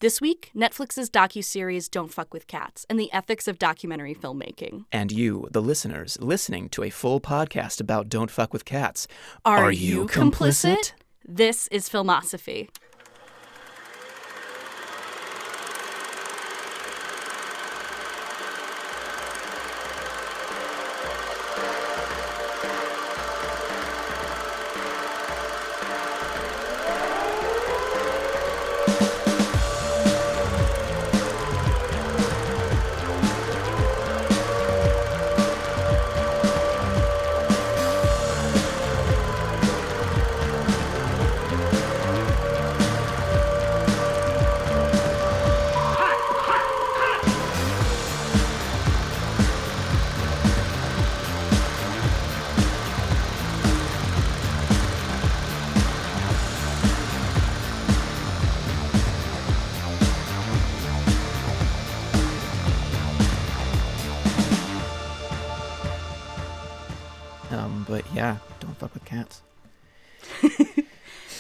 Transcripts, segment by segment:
This week, Netflix's docu-series Don't Fuck with Cats and the ethics of documentary filmmaking. And you, the listeners, listening to a full podcast about Don't Fuck with Cats. Are you complicit? This is Filmosophy. But yeah, don't fuck with cats.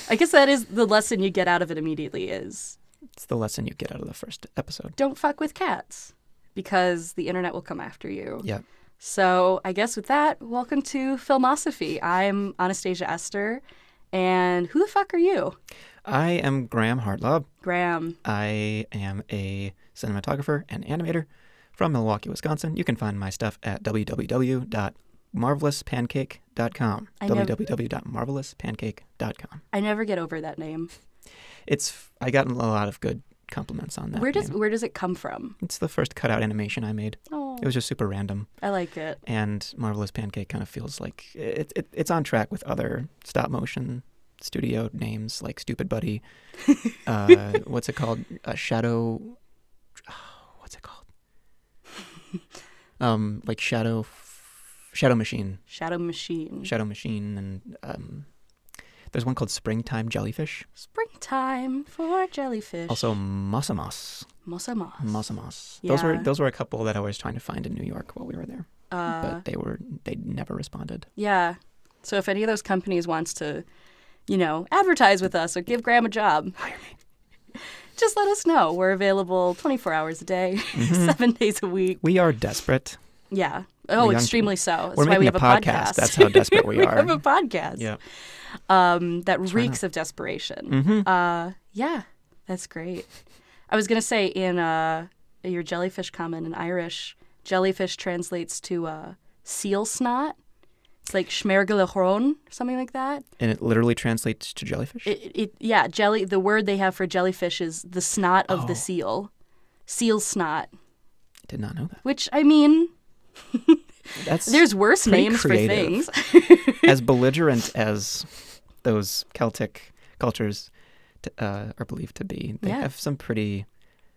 I guess that is the lesson you get out of it immediately is... It's the lesson you get out of the first episode. Don't fuck with cats, because the internet will come after you. Yeah. So I guess with that, welcome to Filmosophy. I'm Anastasia Esther, and who the fuck are you? I am Graham Hartlaub. Graham. I am a cinematographer and animator from Milwaukee, Wisconsin. You can find my stuff at www.marvelouspancake.com. www.marvelouspancake.com. I never get over that name. I got a lot of good compliments on that. Where does it come from? It's the first cutout animation I made. Oh, It was just super random. I like it. And Marvelous Pancake kind of feels like it's on track with other stop motion studio names like Stupid Buddy. What's it called? Shadow. What's it called? Like Shadow Machine. Shadow Machine. Shadow Machine, and there's one called Springtime Jellyfish. Springtime for jellyfish. Also Mosamos. Mosamos. Yeah. Those were a couple that I was trying to find in New York while we were there. But they never responded. Yeah. So if any of those companies wants to, advertise with us or give Graham a job, Hire me. just let us know. We're available 24 hours a day, 7 days a week. We are desperate. Yeah. Oh, extremely so. That's We're why making we have a podcast. That's how desperate we are. We have a podcast. Yeah. That reeks of desperation. Mm-hmm. Yeah, that's great. I was going to say in your jellyfish comment in Irish, jellyfish translates to seal snot. It's like schmergelachron, something like that. And it literally translates to jellyfish? Jelly. The word they have for jellyfish is the snot of the seal. Seal snot. Did not know that. Which, I mean... There's worse names creative. for things. As belligerent as those Celtic cultures are believed to be, they have some pretty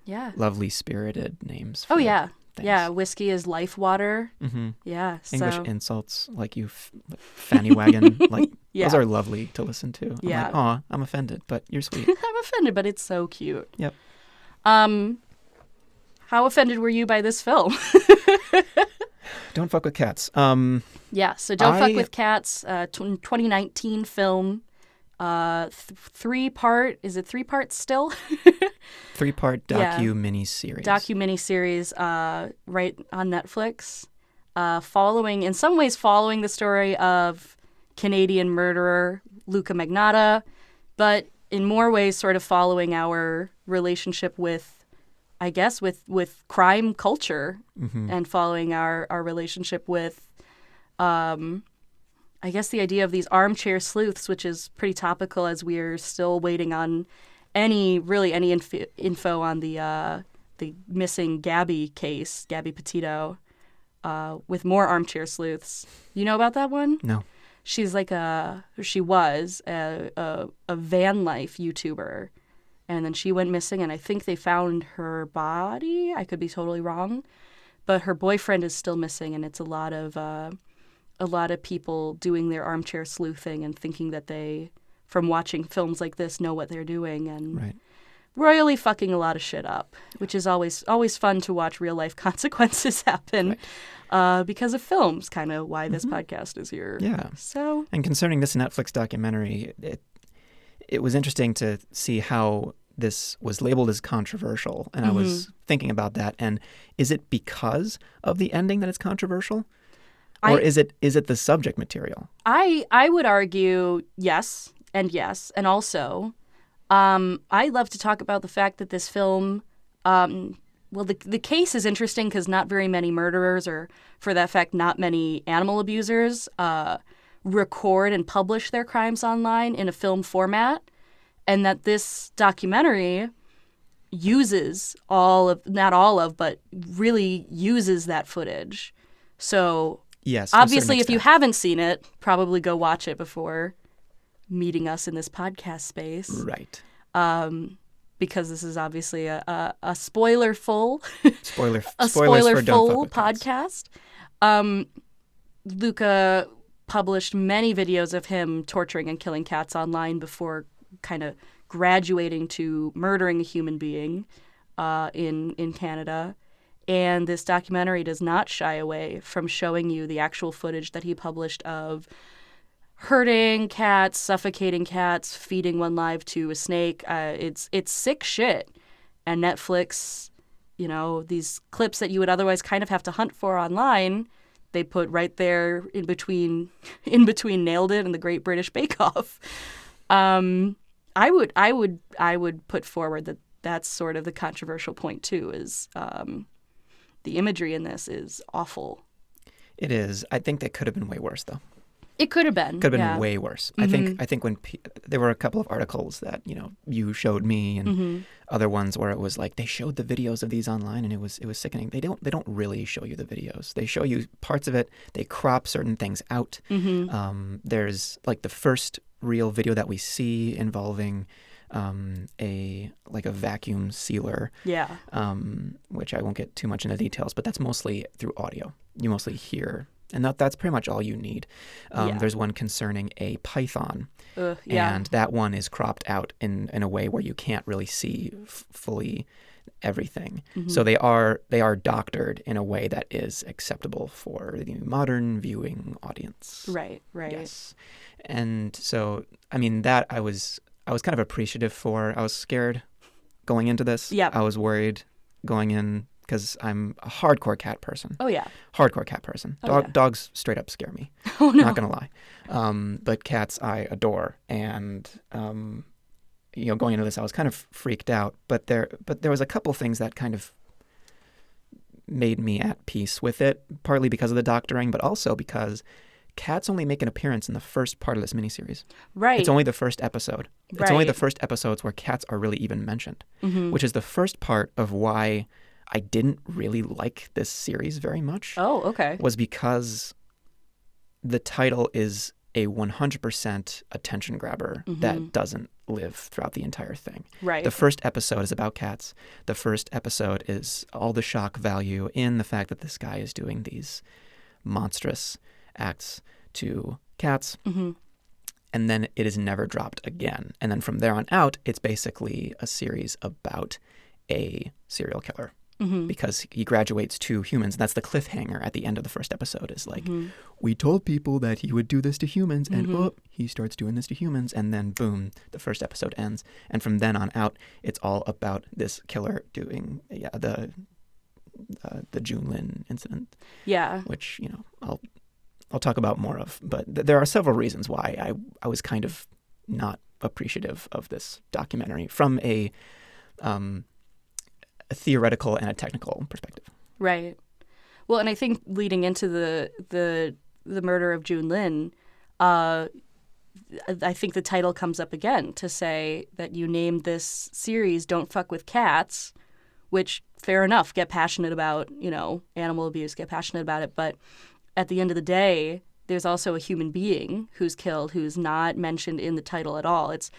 lovely spirited names. For yeah. things. Yeah, whiskey is life water. Mm-hmm. Yeah. English insults like you fanny wagon. Those are lovely to listen to. I'm like, aw, I'm offended, but you're sweet. I'm offended, but it's so cute. Yep. How offended were you by this film? Don't fuck with cats. So Don't Fuck with Cats, 2019 film, 3-part, is it 3 parts still? 3-part miniseries. Miniseries, right on Netflix, in some ways following the story of Canadian murderer Luca Magnotta, but in more ways sort of following our relationship with crime culture, and following our relationship with, the idea of these armchair sleuths, which is pretty topical as we're still waiting on any info on the missing Gabby case, Gabby Petito, with more armchair sleuths. You know about that one? No. She's she was a van life YouTuber. And then she went missing, and I think they found her body. I could be totally wrong, but her boyfriend is still missing, and it's a lot of people doing their armchair sleuthing and thinking that they, from watching films like this, know what they're doing, and royally fucking a lot of shit up, which is always fun to watch real life consequences happen. Because of films, kind of why this podcast is here. Yeah. So, and concerning this Netflix documentary, it was interesting to see how this was labeled as controversial, and I was thinking about that. And is it because of the ending that it's controversial, or is it the subject material? I would argue yes, and also, I love to talk about the fact that this film, well, the case is interesting because not very many murderers, or for that fact, not many animal abusers, record and publish their crimes online in a film format. And that this documentary uses not all of, but really uses that footage. So Yes, obviously, if you haven't seen it, probably go watch it before meeting us in this podcast space. Right. Because this is obviously a spoiler-full Spoilers a for Don't Fuck spoiler-full with Cats. podcast. Luca published many videos of him torturing and killing cats online before kind of graduating to murdering a human being in Canada. And this documentary does not shy away from showing you the actual footage that he published of hurting cats, suffocating cats, feeding one live to a snake. It's sick shit. And Netflix, these clips that you would otherwise kind of have to hunt for online, they put right there in between Nailed It and The Great British Bake Off. I would put forward that that's sort of the controversial point too. Is the imagery in this is awful. It is. I think that could have been way worse, though. It could have been. Could have been way worse. I think when there were a couple of articles that you showed me and other ones where it was like they showed the videos of these online and it was sickening. They don't really show you the videos. They show you parts of it. They crop certain things out. There's like the first real video that we see involving a vacuum sealer. Yeah. Which I won't get too much into details, but that's mostly through audio. You mostly hear. And that's pretty much all you need. There's one concerning a python, and that one is cropped out in a way where you can't really see fully everything. So they are doctored in a way that is acceptable for the modern viewing audience. Right. Yes. And so, I mean, that I was kind of appreciative for. I was scared going into this. Yep. I was worried going in, because I'm a hardcore cat person. Oh, yeah. Hardcore cat person. Dogs straight up scare me. Oh, no. Not going to lie. But cats I adore. And, going into this, I was kind of freaked out. But there was a couple things that kind of made me at peace with it, partly because of the doctoring, but also because cats only make an appearance in the first part of this miniseries. Right. It's only the first episode. Right. It's only the first episodes where cats are really even mentioned, which is the first part of why I didn't really like this series very much. Oh, okay. Was because the title is a 100% attention grabber that doesn't live throughout the entire thing. Right. The first episode is about cats. The first episode is all the shock value in the fact that this guy is doing these monstrous acts to cats. And then it is never dropped again. And then from there on out, it's basically a series about a serial killer. Because he graduates to humans. And that's the cliffhanger at the end of the first episode is like, we told people that he would do this to humans, and he starts doing this to humans. And then, boom, the first episode ends. And from then on out, it's all about this killer doing the Junlin incident. Yeah. Which, I'll talk about more of. But there are several reasons why I was kind of not appreciative of this documentary from a theoretical and a technical perspective. Right. Well, and I think leading into the murder of Junlin, I think the title comes up again to say that you named this series "Don't Fuck with Cats," which, fair enough, get passionate about, animal abuse, get passionate about it, but at the end of the day, there's also a human being who's killed who's not mentioned in the title at all. It's,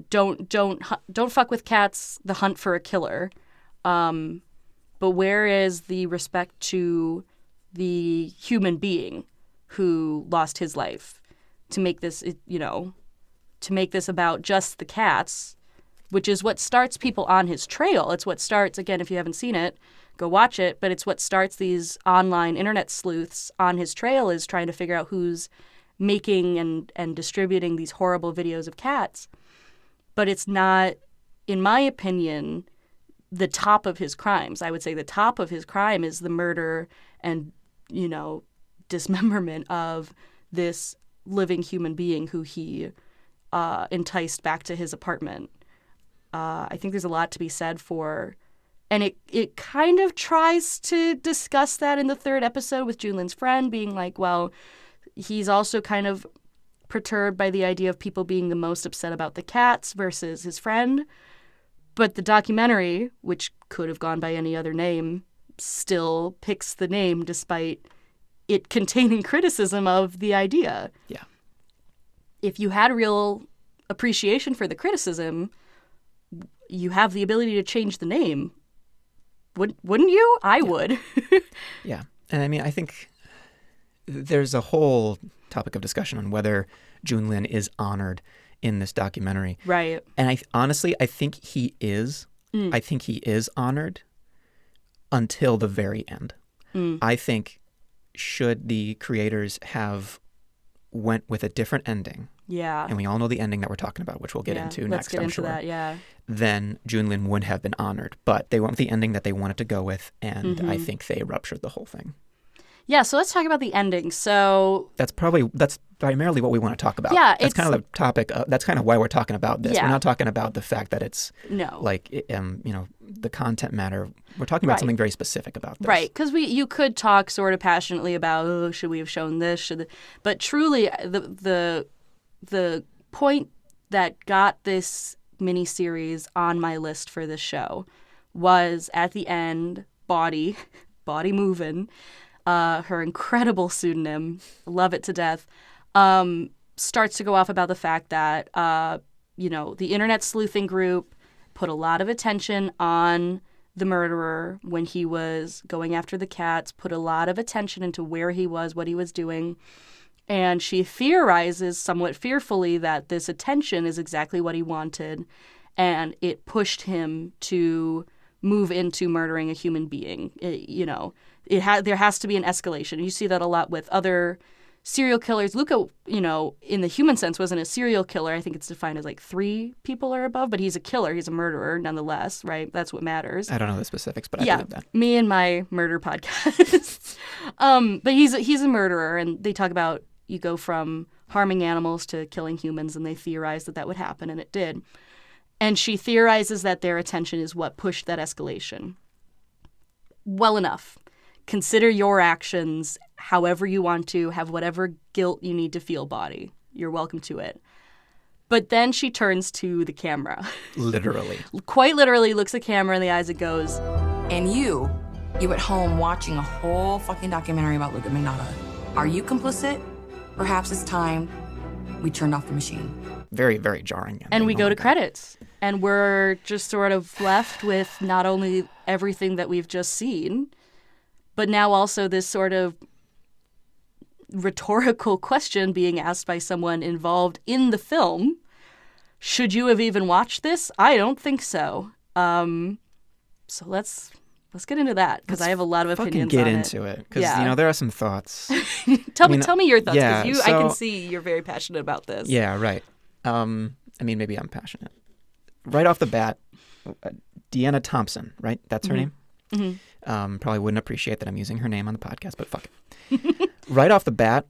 don't fuck with cats, the hunt for a killer. But where is the respect to the human being who lost his life to make this, about just the cats, which is what starts people on his trail. It's what starts, again, if you haven't seen it, go watch it, but it's what starts these online internet sleuths on his trail, is trying to figure out who's making and distributing these horrible videos of cats. But it's not in my opinion, the top of his crimes. I would say the top of his crime is the murder and, dismemberment of this living human being who he enticed back to his apartment. I think there's a lot to be said for, and it kind of tries to discuss that in the third episode with Junlin's friend being like, well, he's also kind of perturbed by the idea of people being the most upset about the cats versus his friend. But the documentary, which could have gone by any other name, still picks the name despite it containing criticism of the idea. Yeah. If you had real appreciation for the criticism, you have the ability to change the name. Wouldn't you? I would. Yeah. And I mean, I think there's a whole topic of discussion on whether Junlin is honored in this documentary. Right. And I think he is. I think he is honored until the very end. I think should the creators have went with a different ending, and we all know the ending that we're talking about, which we'll get into next, I'm sure. Let's get into that, then Junlin would have been honored. But they went with the ending that they wanted to go with, and I think they ruptured the whole thing. Yeah, so let's talk about the ending. So that's primarily what we want to talk about. Yeah, that's kind of the topic. That's kind of why we're talking about this. Yeah. We're not talking about the fact that it's the content matter. We're talking about something very specific about this. Right, because you could talk sort of passionately about, should we have shown this? But truly, the point that got this miniseries on my list for this show was at the end, Body Movin'. Her incredible pseudonym, love it to death, starts to go off about the fact that, the internet sleuthing group put a lot of attention on the murderer when he was going after the cats, put a lot of attention into where he was, what he was doing. And she theorizes somewhat fearfully that this attention is exactly what he wanted, and it pushed him to move into murdering a human being. There has to be an escalation. You see that a lot with other serial killers. Luca, in the human sense, wasn't a serial killer. I think it's defined as like 3 people or above, but he's a killer. He's a murderer nonetheless, right? That's what matters. I don't know the specifics, but I believe that. Me and my murder podcast. But he's a murderer, and they talk about you go from harming animals to killing humans, and they theorize that would happen, and it did. And she theorizes that their attention is what pushed that escalation. Well enough. Consider your actions however you want to, have whatever guilt you need to feel, Body. You're welcome to it. But then she turns to the camera. Literally. Quite literally looks the camera in the eyes and goes, and you at home watching a whole fucking documentary about Luca Magnotta. Are you complicit? Perhaps it's time we turned off the machine. Very, very jarring. And we go to credits. And we're just sort of left with not only everything that we've just seen, but now also this sort of rhetorical question being asked by someone involved in the film. Should you have even watched this? I don't think so. So let's get into that, because I have a lot of opinions on it. Get into it, because there are some thoughts. Tell me your thoughts, because I can see you're very passionate about this. Yeah, right. Maybe I'm passionate. Right off the bat, Deanna Thompson, right? That's her name? Mm-hmm. Probably wouldn't appreciate that I'm using her name on the podcast, but fuck it. Right off the bat,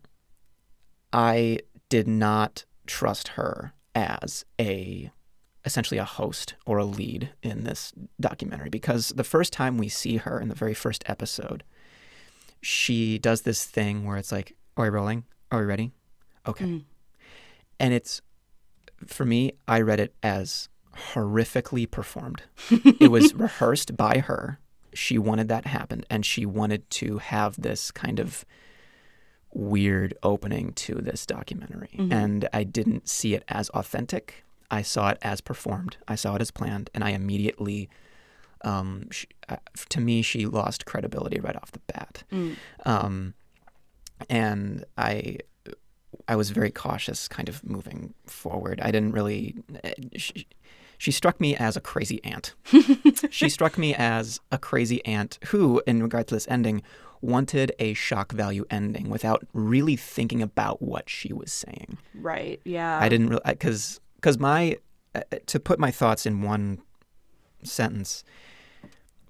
I did not trust her as essentially a host or a lead in this documentary, because the first time we see her in the very first episode, she does this thing where it's like, are we rolling? Are we ready? Okay. Mm. And it's, for me, I read it as horrifically performed. It was rehearsed by her. She wanted that to happen, and she wanted to have this kind of weird opening to this documentary. Mm-hmm. And I didn't see it as authentic. I saw it as performed. I saw it as planned, and I immediately, to me, she lost credibility right off the bat. Mm. And I was very cautious kind of moving forward. I didn't really... She struck me as a crazy aunt. She struck me as a crazy aunt who, in regard to this ending, wanted a shock value ending without really thinking about what she was saying. Right, yeah. I didn't really... Because my to put my thoughts in one sentence,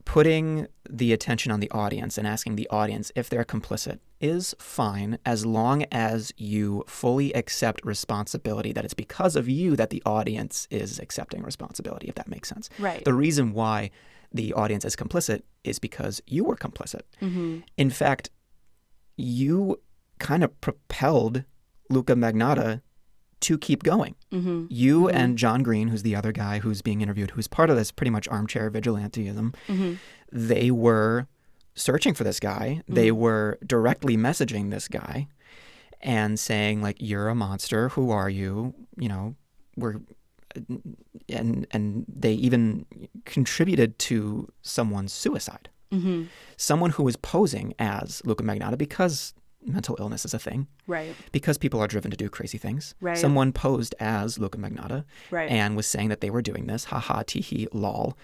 putting the attention on the audience and asking the audience if they're complicit is fine as long as you fully accept responsibility, that it's because of you that the audience is accepting responsibility, if that makes sense. Right. The reason why the audience is complicit is because you were complicit. In fact, you kind of propelled Luca Magnotta to keep going. You and John Green, who's the other guy who's being interviewed, who's part of this pretty much armchair vigilanteism, they were searching for this guy. They were directly messaging this guy and saying, like, you're a monster. Who are you? You know, and they even contributed to someone's suicide. Someone who was posing as Luca Magnotta because mental illness is a thing. Right. Because people are driven to do crazy things. Right. Someone posed as Luca Magnotta Right. and was saying that they were doing this, haha, teehee, lol.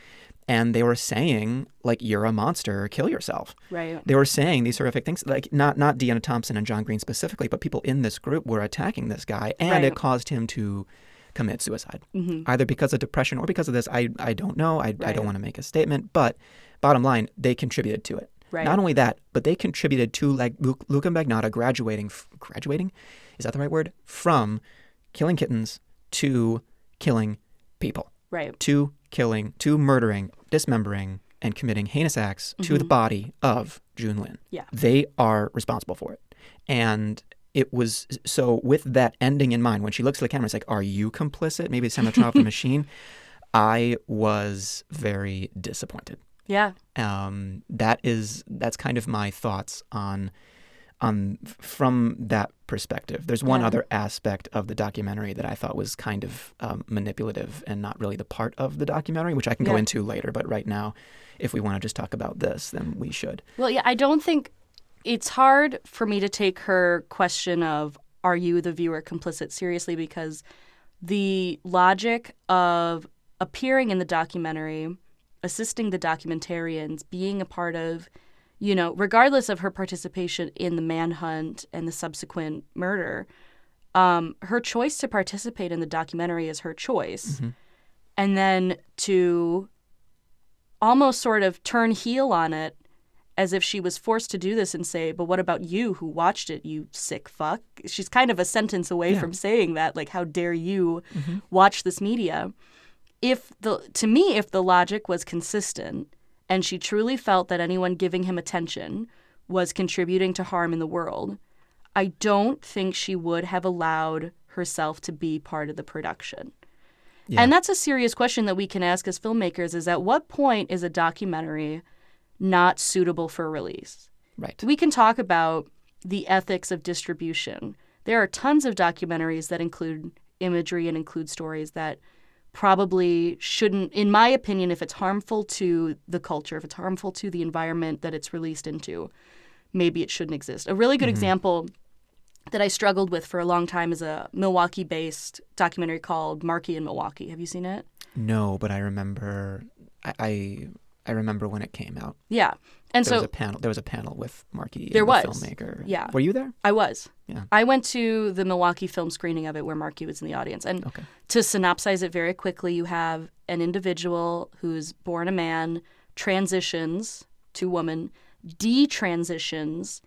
And they were saying, like, you're a monster, kill yourself. Right. They were saying these horrific things, like not Deanna Thompson and John Green specifically, but people in this group were attacking this guy, and Right. it caused him to commit suicide. Either because of depression or because of this. I don't know. I don't want to make a statement, but bottom line, they contributed to it. Right. Not only that, but they contributed to, like, Luca Magnotta graduating? Is that the right word? From killing kittens to killing people. Right. To murdering, dismembering, and committing heinous acts to the body of June Lin. Yeah. They are responsible for it. And it was, so with that ending in mind, when she looks at the camera, it's like, are you complicit? Maybe it's time to turn off the machine. I was very disappointed. Yeah. That's kind of my thoughts on from that perspective. There's one other aspect of the documentary that I thought was kind of manipulative and not really the part of the documentary, which I can go into later. But right now, if we want to just talk about this, then we should. Well, yeah, I don't think it's hard for me to take her question of, are you the viewer complicit, seriously, because the logic of appearing in the documentary, assisting the documentarians, being a part of, you know, regardless of her participation in the manhunt and the subsequent murder, her choice to participate in the documentary is her choice. And then to almost sort of turn heel on it as if she was forced to do this and say, but what about you who watched it, you sick fuck? She's kind of a sentence away from saying that, like, how dare you watch this media? To me, if the logic was consistent and she truly felt that anyone giving him attention was contributing to harm in the world, I don't think she would have allowed herself to be part of the production. Yeah. And that's a serious question that we can ask as filmmakers, is at what point is a documentary not suitable for release? Right. We can talk about the ethics of distribution. There are tons of documentaries that include imagery and include stories that probably shouldn't, in my opinion, if it's harmful to the culture, if it's harmful to the environment that it's released into, maybe it shouldn't exist. A really good example that I struggled with for a long time is a Milwaukee-based documentary called Marky in Milwaukee. Have you seen it? No, but I remember I remember when it came out. Yeah. And there was a panel with Marky, the filmmaker. Yeah. Were you there? I was. Yeah. I went to the Milwaukee film screening of it where Marky was in the audience. And to synopsize it very quickly, you have an individual who's born a man, transitions to woman, detransitions,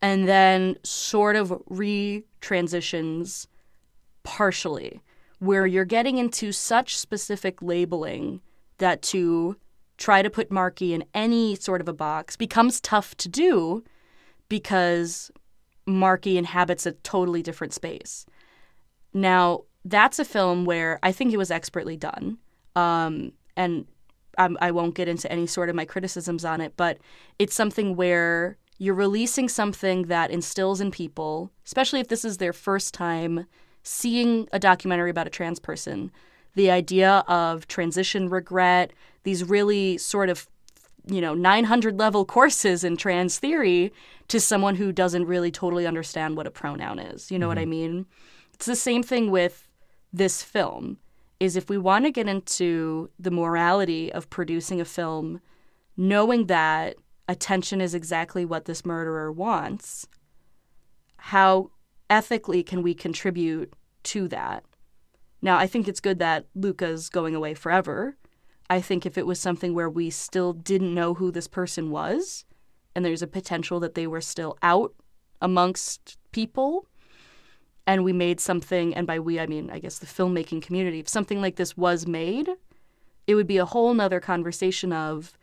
and then sort of retransitions partially, where you're getting into such specific labeling that to try to put Marky in any sort of a box becomes tough to do because Marky inhabits a totally different space. Now, that's a film where I think it was expertly done. And I won't get into any sort of my criticisms on it, but it's something where you're releasing something that instills in people, especially if this is their first time seeing a documentary about a trans person, the idea of transition regret, these really sort of, 900-level courses in trans theory to someone who doesn't really totally understand what a pronoun is. You know what I mean? It's the same thing with this film, is if we want to get into the morality of producing a film, knowing that attention is exactly what this murderer wants, how ethically can we contribute to that? Now, I think it's good that Luca's going away forever. I think if it was something where we still didn't know who this person was, and there's a potential that they were still out amongst people, and we made something, and by we, I mean, I guess the filmmaking community, if something like this was made, it would be a whole nother conversation of,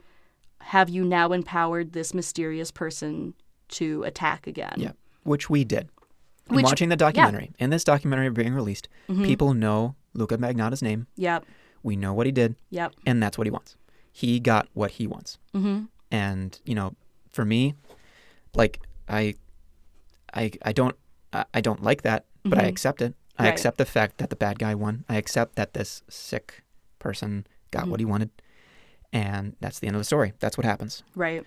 have you now empowered this mysterious person to attack again? Yeah, which we did. Watching the documentary, in this documentary being released, people know Luca Magnotta's name. Yep. We know what he did. Yep. And that's what he wants. He got what he wants. Mm-hmm. And, you know, for me, like, I don't like that, but I accept it. I accept the fact that the bad guy won. I accept that this sick person got what he wanted. And that's the end of the story. That's what happens. Right.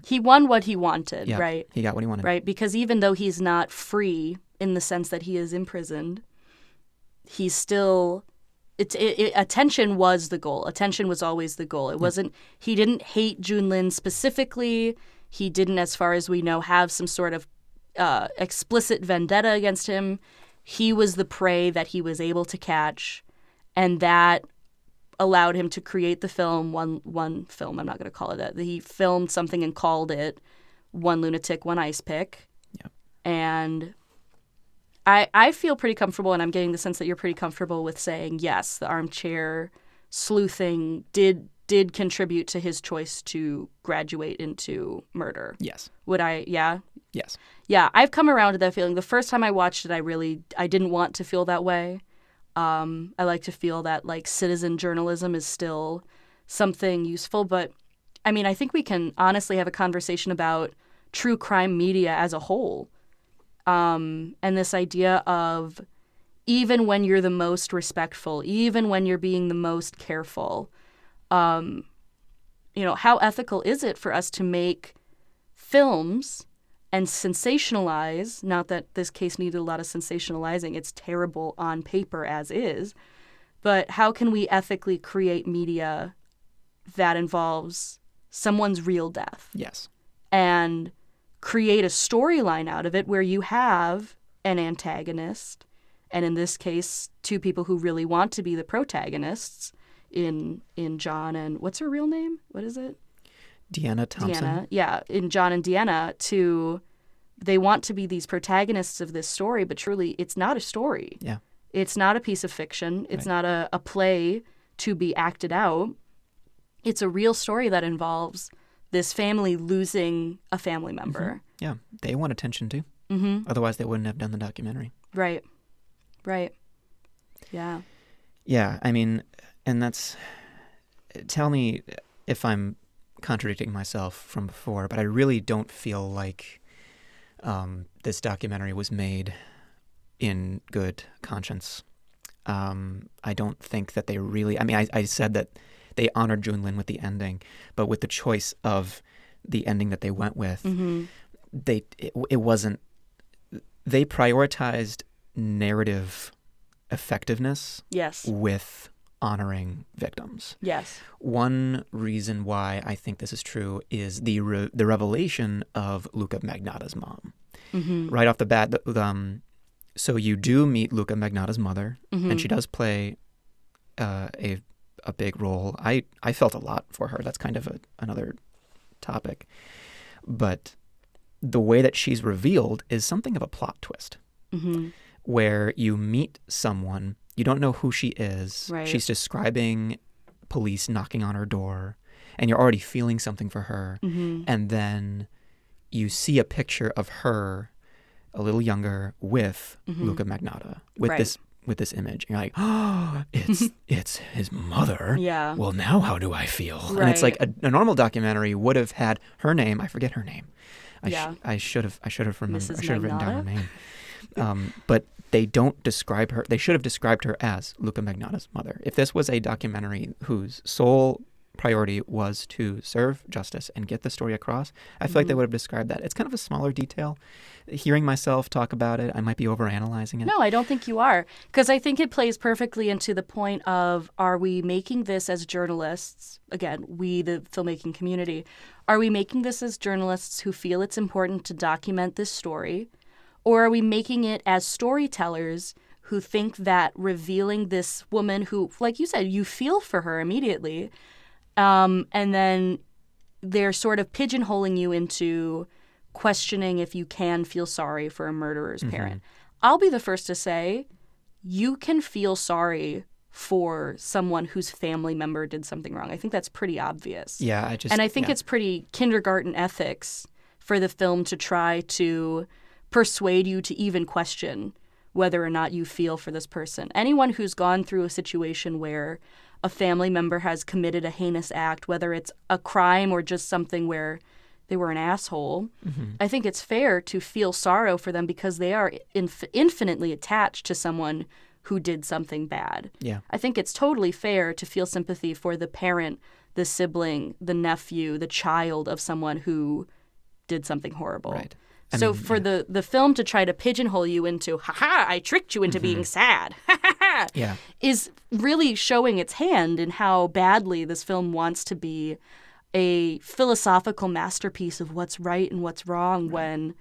He won what he wanted, yeah, right? He got what he wanted. Right, because even though he's not free in the sense that he is imprisoned, he's still... attention was the goal. Attention was always the goal. It wasn't... He didn't hate Junlin specifically. He didn't, as far as we know, have some sort of explicit vendetta against him. He was the prey that he was able to catch, and that allowed him to create the film, one film, I'm not going to call it that. He filmed something and called it One Lunatic, One Ice Pick. Yep. And I feel pretty comfortable, and I'm getting the sense that you're pretty comfortable with saying, yes, the armchair sleuthing did contribute to his choice to graduate into murder. Yes. Would I? Yeah? Yes. Yeah, I've come around to that feeling. The first time I watched it, I didn't want to feel that way. I like to feel that, like, citizen journalism is still something useful. But, I mean, I think we can honestly have a conversation about true crime media as a whole. And this idea of even when you're the most respectful, even when you're being the most careful, you know, how ethical is it for us to make films and sensationalize, not that this case needed a lot of sensationalizing, it's terrible on paper as is, but how can we ethically create media that involves someone's real death? Yes. And create a storyline out of it where you have an antagonist, and in this case, two people who really want to be the protagonists in John and, what's her real name? What is it? Deanna Thompson. Deanna, yeah, in John and Deanna, they want to be these protagonists of this story, but truly it's not a story. Yeah. It's not a piece of fiction. It's not a play to be acted out. It's a real story that involves this family losing a family member. Mm-hmm. Yeah, they want attention too. Mm-hmm. Otherwise, they wouldn't have done the documentary. Right. Yeah. Yeah, I mean, and that's... Tell me if I'm contradicting myself from before, but I really don't feel like this documentary was made in good conscience. I don't think that they really... I mean, I said that they honored Junlin with the ending, but with the choice of the ending that they went with, it wasn't... They prioritized narrative effectiveness with honoring victims. Yes. One reason why I think this is true is the revelation of Luca Magnotta's mom. Mm-hmm. Right off the bat, so you do meet Luca Magnotta's mother, and she does play a big role. I felt a lot for her. That's kind of another topic. But the way that she's revealed is something of a plot twist, where you meet someone, you don't know who she is. Right. She's describing police knocking on her door, and you're already feeling something for her. Mm-hmm. And then you see a picture of her, a little younger, with Luca Magnotta, with this image. And you're like, oh, it's his mother. Yeah. Well, now how do I feel? Right. And it's like a normal documentary would have had her name. I forget her name. I should have remembered. Mrs. I should have written down her Magnotta? name. But they don't describe her. They should have described her as Luca Magnotta's mother. If this was a documentary whose sole priority was to serve justice and get the story across, I feel like they would have described that. It's kind of a smaller detail. Hearing myself talk about it, I might be overanalyzing it. No, I don't think you are. Because I think it plays perfectly into the point of, are we making this as journalists, again, we, the filmmaking community, are we making this as journalists who feel it's important to document this story? Or are we making it as storytellers who think that revealing this woman who, like you said, you feel for her immediately, and then they're sort of pigeonholing you into questioning if you can feel sorry for a murderer's parent. I'll be the first to say you can feel sorry for someone whose family member did something wrong. I think that's pretty obvious. Yeah, I think it's pretty kindergarten ethics for the film to try to persuade you to even question whether or not you feel for this person. Anyone who's gone through a situation where a family member has committed a heinous act, whether it's a crime or just something where they were an asshole, I think it's fair to feel sorrow for them because they are infinitely attached to someone who did something bad. Yeah. I think it's totally fair to feel sympathy for the parent, the sibling, the nephew, the child of someone who did something horrible. Right. So for the film to try to pigeonhole you into, ha-ha, I tricked you into being sad, ha-ha-ha, is really showing its hand in how badly this film wants to be a philosophical masterpiece of what's right and what's wrong when,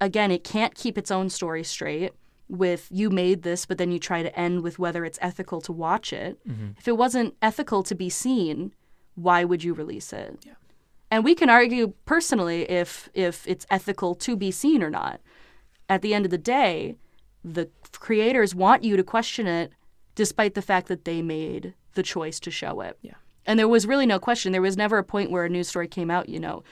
again, it can't keep its own story straight with you made this, but then you try to end with whether it's ethical to watch it. If it wasn't ethical to be seen, why would you release it? Yeah. And we can argue personally if it's ethical to be seen or not. At the end of the day, the creators want you to question it despite the fact that they made the choice to show it. Yeah. And there was really no question. There was never a point where a news story came out, Netflix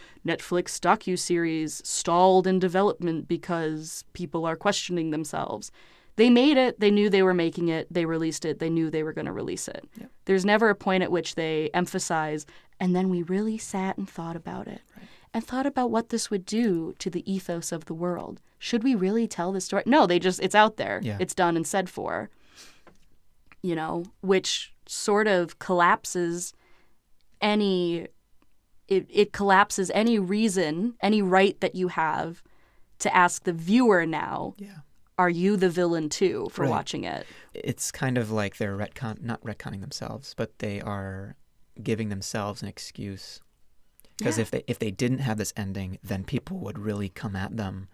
Docu-series stalled in development because people are questioning themselves. They made it. They knew they were making it. They released it. They knew they were going to release it. Yep. There's never a point at which they emphasize, and then we really sat and thought about it and thought about what this would do to the ethos of the world. Should we really tell this story? No, it's out there. Yeah. It's done and said for, which sort of collapses it collapses any reason, any right that you have to ask the viewer now, are you the villain too for watching it? It's kind of like they're not retconning themselves, but they are giving themselves an excuse. Because if they didn't have this ending, then people would really come at them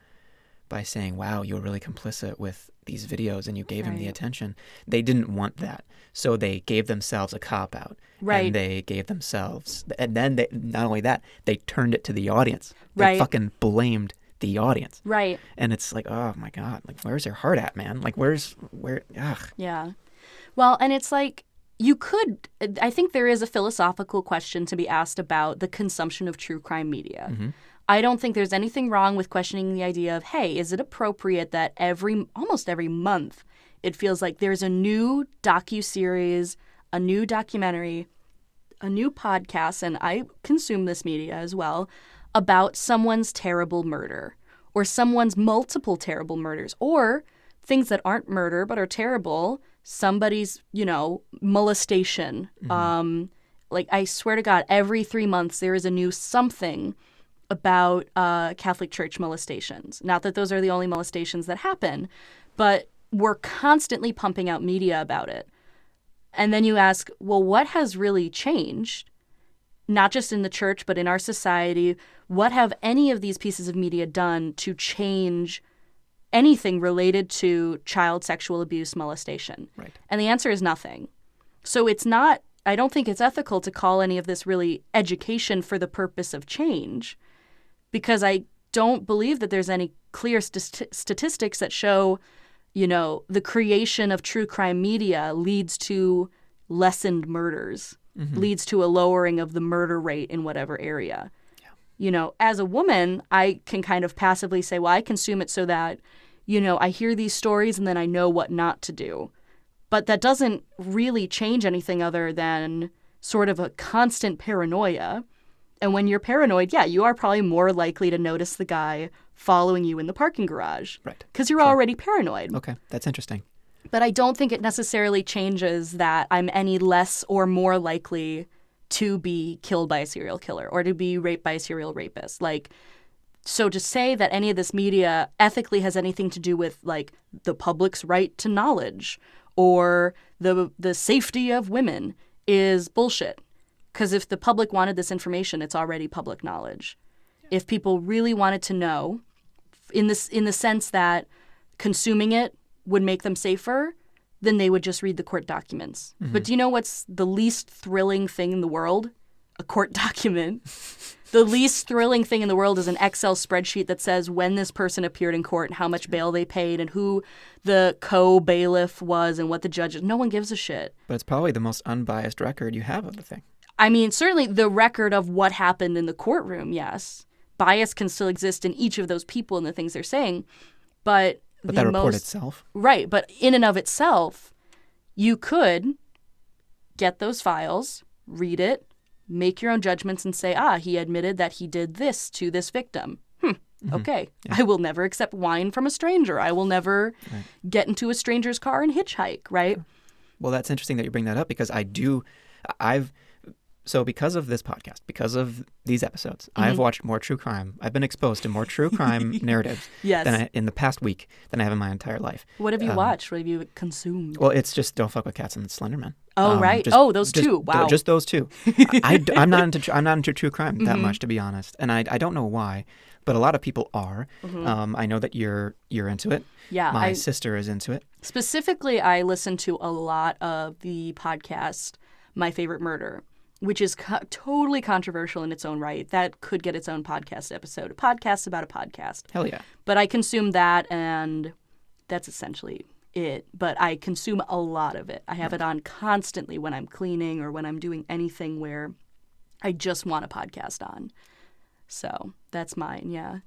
by saying, wow, you were really complicit with these videos and you gave him the attention. They didn't want that. So they gave themselves a cop-out. Right. And they gave themselves... And then not only that, they turned it to the audience. They fucking blamed the audience. Right. And it's like, oh my God, like where's your heart at, man? Like where? Yeah. Well, and it's like I think there is a philosophical question to be asked about the consumption of true crime media. I don't think there's anything wrong with questioning the idea of, hey, is it appropriate that almost every month it feels like there's a new docu-series, a new documentary, a new podcast, and I consume this media as well, about someone's terrible murder or someone's multiple terrible murders or things that aren't murder but are terrible, somebody's, molestation. Like I swear to God, every 3 months there is a new something about Catholic Church molestations. Not that those are the only molestations that happen, but we're constantly pumping out media about it. And then you ask, well, what has really changed? Not just in the church, but in our society. What have any of these pieces of media done to change anything related to child sexual abuse, molestation? Right. And the answer is nothing. So I don't think it's ethical to call any of this really education for the purpose of change, because I don't believe that there's any clear statistics that show, the creation of true crime media leads to lessened murders, leads to a lowering of the murder rate in whatever area. Yeah. As a woman, I can kind of passively say, well, I consume it so that, I hear these stories and then I know what not to do. But that doesn't really change anything other than sort of a constant paranoia. And when you're paranoid, you are probably more likely to notice the guy following you in the parking garage. Right. Because you're already paranoid. Okay, that's interesting. But I don't think it necessarily changes that I'm any less or more likely to be killed by a serial killer or to be raped by a serial rapist. So to say that any of this media ethically has anything to do with, the public's right to knowledge or the safety of women is bullshit. Because if the public wanted this information, it's already public knowledge. If people really wanted to know, in the sense that consuming it would make them safer, then they would just read the court documents. Mm-hmm. But do you know what's the least thrilling thing in the world? A court document. The least thrilling thing in the world is an Excel spreadsheet that says when this person appeared in court and how much bail they paid and who the co-bailiff was and what the judge is. No one gives a shit. But it's probably the most unbiased record you have of the thing. I mean, certainly the record of what happened in the courtroom, yes. Bias can still exist in each of those people and the things they're saying. But that report itself? Right. But in and of itself, you could get those files, read it, make your own judgments and say, he admitted that he did this to this victim. Okay. Yeah. I will never accept wine from a stranger. I will never get into a stranger's car and hitchhike, right? Well, that's interesting that you bring that up because so because of this podcast, because of these episodes, I've watched more true crime. I've been exposed to more true crime narratives in the past week than I have in my entire life. What have you watched? What have you consumed? Well, it's just Don't Fuck with Cats and Slender Man. Oh, right. Those two. Wow. Just those two. I'm not into true crime that much, to be honest. And I don't know why, but a lot of people are. I know that you're into it. Yeah. My sister is into it. Specifically, I listen to a lot of the podcast My Favorite Murder, which is totally controversial in its own right. That could get its own podcast episode. A podcast about a podcast. Hell yeah. But I consume that, and that's essentially it. But I consume a lot of it. I have it on constantly when I'm cleaning or when I'm doing anything where I just want a podcast on. So that's mine, yeah.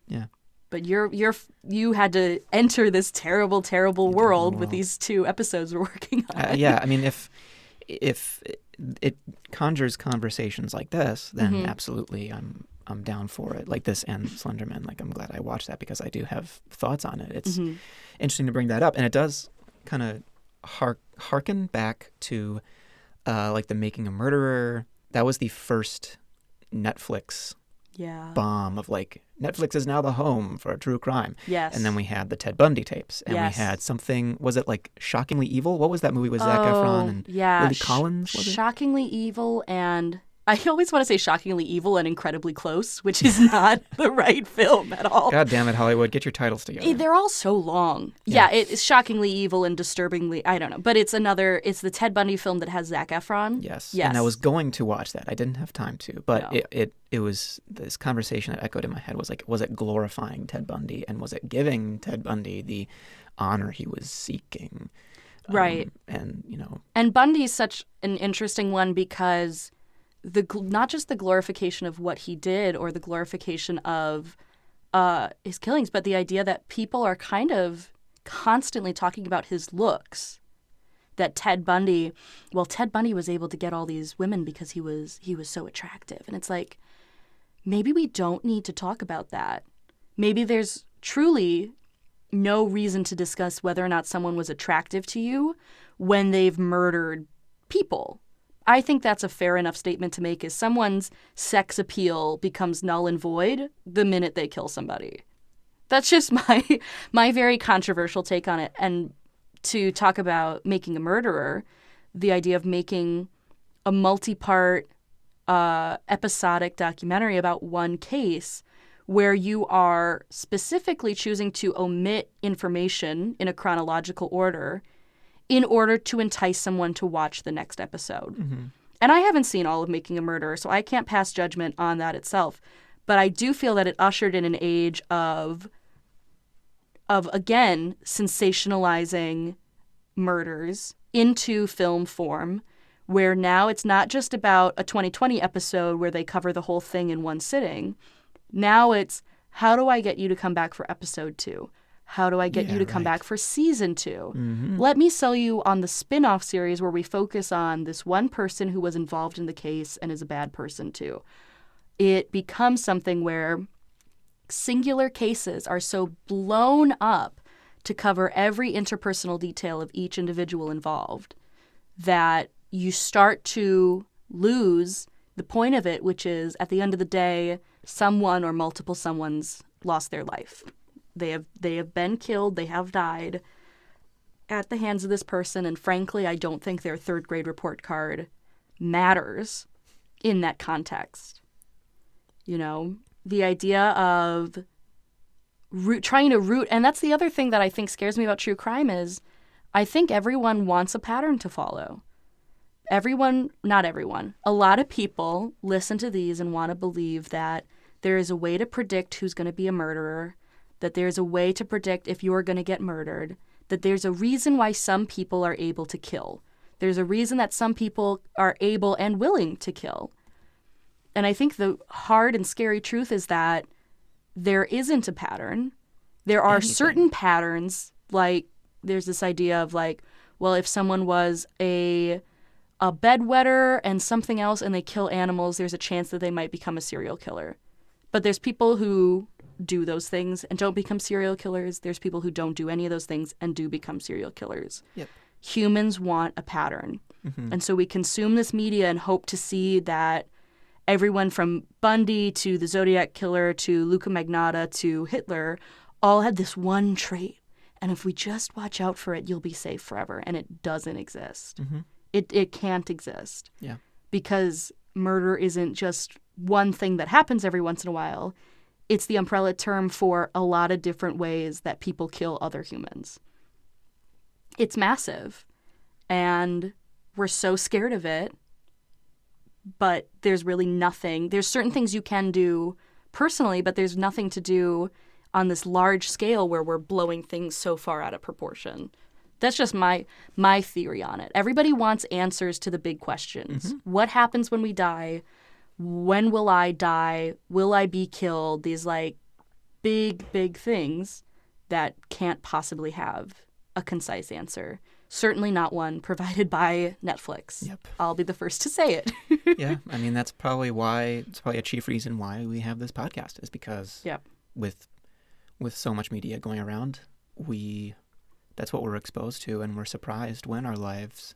Yeah. But you had to enter this terrible, terrible world with these 2 episodes we're working on. Yeah, I mean, if it conjures conversations like this, then absolutely I'm down for it. Like this and Slenderman. Like I'm glad I watched that because I do have thoughts on it. It's interesting to bring that up, and it does kind of harken back to like the Making a Murderer. That was the first Netflix bomb of like Netflix is now the home for true crime. Yes. And then we had the Ted Bundy tapes, and we had something. Was it like Shockingly Evil? What was that movie with Zac Efron and Lily Collins? Was it? Shockingly Evil, and I always want to say Shockingly Evil and Incredibly Close, which is not the right film at all. God damn it, Hollywood! Get your titles together. They're all so long. Yeah, it's Shockingly Evil and Disturbingly. I don't know, but it's the Ted Bundy film that has Zac Efron. Yes. And I was going to watch that. I didn't have time to, but it was this conversation that echoed in my head was like, was it glorifying Ted Bundy, and was it giving Ted Bundy the honor he was seeking? Right. And Bundy's such an interesting one because not just the glorification of what he did or the glorification of his killings, but the idea that people are kind of constantly talking about his looks. That Ted Bundy was able to get all these women because he was so attractive. And it's like, maybe we don't need to talk about that. Maybe there's truly no reason to discuss whether or not someone was attractive to you when they've murdered people. I think that's a fair enough statement to make, is someone's sex appeal becomes null and void the minute they kill somebody. That's just my very controversial take on it. And to talk about Making a Murderer, the idea of making a multi-part episodic documentary about one case where you are specifically choosing to omit information in a chronological order in order to entice someone to watch the next episode. And I haven't seen all of Making a Murderer, so I can't pass judgment on that itself. But I do feel that it ushered in an age of again, sensationalizing murders into film form, where now it's not just about a 2020 episode where they cover the whole thing in one sitting. Now it's, how do I get you to come back for episode 2? How do I get you to come back for season 2? Let me sell you on the spin-off series where we focus on this one person who was involved in the case and is a bad person too. It becomes something where singular cases are so blown up to cover every interpersonal detail of each individual involved that you start to lose the point of it, which is, at the end of the day, someone or multiple someones lost their life. They have been killed, they have died at the hands of this person, and frankly, I don't think their 3rd grade report card matters in that context. You know, the idea of trying to root. And that's the other thing that I think scares me about true crime is I think everyone wants a pattern to follow. Everyone, not everyone, a lot of people listen to these and want to believe that there is a way to predict who's going to be a murderer, that there's a way to predict if you're going to get murdered, that there's a reason why some people are able to kill. There's a reason that some people are able and willing to kill. And I think the hard and scary truth is that there isn't a pattern. There are certain patterns, like there's this idea of like, well, if someone was a bedwetter and something else and they kill animals, there's a chance that they might become a serial killer. But there's people who do those things and don't become serial killers. There's people who don't do any of those things and do become serial killers. Yep. Humans want a pattern. And so we consume this media and hope to see that everyone from Bundy to the Zodiac Killer to Luca Magnotta to Hitler all had this one trait. And if we just watch out for it, you'll be safe forever. And it doesn't exist. It can't exist. Yeah. Because murder isn't just one thing that happens every once in a while. It's the umbrella term for a lot of different ways that people kill other humans. It's massive. And we're so scared of it. But there's really nothing. There's certain things you can do personally, but there's nothing to do on this large scale where we're blowing things so far out of proportion. That's just my theory on it. Everybody wants answers to the big questions. What happens when we die? When will I die? Will I be killed? These like big, big things that can't possibly have a concise answer. Certainly not one provided by Netflix. Yep. I'll be the first to say it. Yeah, I mean that's probably a chief reason why we have this podcast is because with so much media going around, that's what we're exposed to, and we're surprised when our lives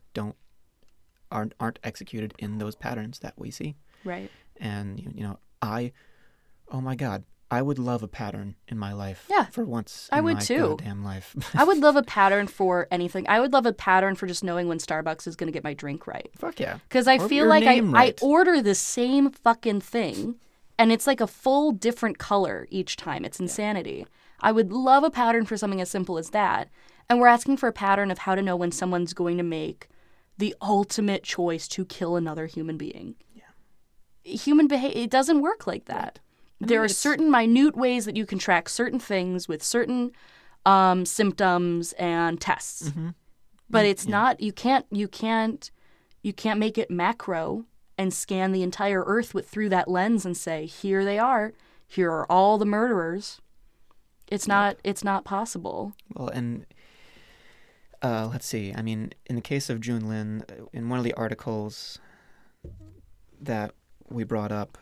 aren't executed in those patterns that we see. Right. And oh my God, I would love a pattern in my life. Yeah, for once I in would my too. goddamn life. I would love a pattern for anything. I would love a pattern for just knowing when Starbucks is going to get my drink right. Fuck yeah. Because I Or feel your like name I right. order the same fucking thing, and it's like a full different color each time. It's insanity. I would love a pattern for something as simple as that. And we're asking for a pattern of how to know when someone's going to make the ultimate choice to kill another human being. Yeah. Human behavior, it doesn't work like that. Right. There are certain minute ways that you can track certain things with certain symptoms and tests. But it's not, you can't make it macro and scan the entire earth through that lens and say, here they are. Here are all the murderers. It's not possible. Well, and let's see. I mean, in the case of June Lin, in one of the articles that we brought up,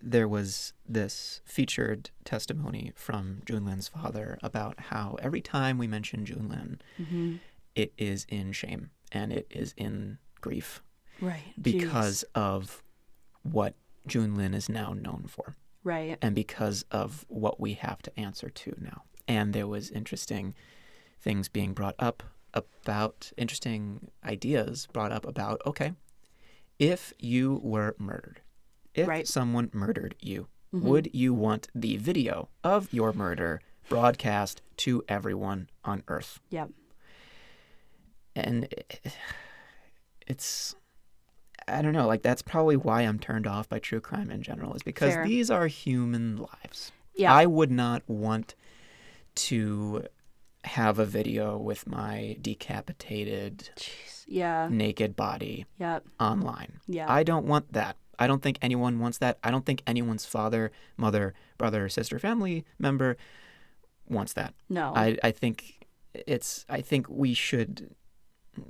there was this featured testimony from June Lin's father about how every time we mention June Lin, it is in shame and it is in grief. Right. Because of what June Lin is now known for. Right. And because of what we have to answer to now. And there was interesting things being brought up about, interesting ideas brought up about, okay, if you were murdered, if someone murdered you, would you want the video of your murder broadcast to everyone on Earth? Yep. And it's, I don't know, like that's probably why I'm turned off by true crime in general, is because these are human lives. Yeah. I would not want to have a video with my decapitated, naked body online. Yeah. I don't want that. I don't think anyone wants that. I don't think anyone's father, mother, brother, sister, family member wants that. No. I think we should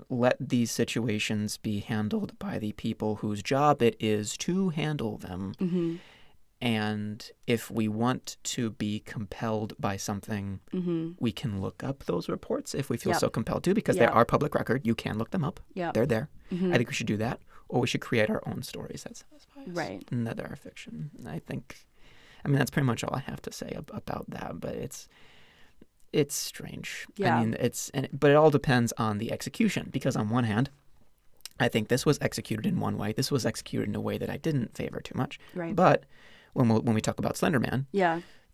let these situations be handled by the people whose job it is to handle them. And if we want to be compelled by something, we can look up those reports if we feel so compelled to, because they are public record. You can look them up. They're there. I think we should do that. Or we should create our own stories that satisfy us. Right. And that are fiction. I mean, that's pretty much all I have to say about that. But it's strange. Yeah. I mean, but it all depends on the execution. Because on one hand, I think this was executed in one way. This was executed in a way that I didn't favor too much. Right. But when we talk about Slender Man,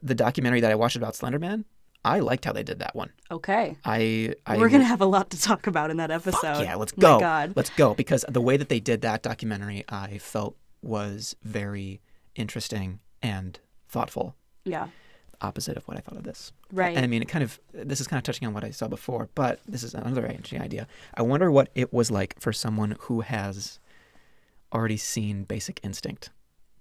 the documentary that I watched about Slender Man, I liked how they did that one. Okay. We're going to have a lot to talk about in that episode. Fuck yeah, let's go. My God. Let's go. Because the way that they did that documentary, I felt was very interesting and thoughtful. Yeah. Opposite of what I thought of this. Right. And I mean, this is kind of touching on what I saw before, but this is another interesting idea. I wonder what it was like for someone who has already seen Basic Instinct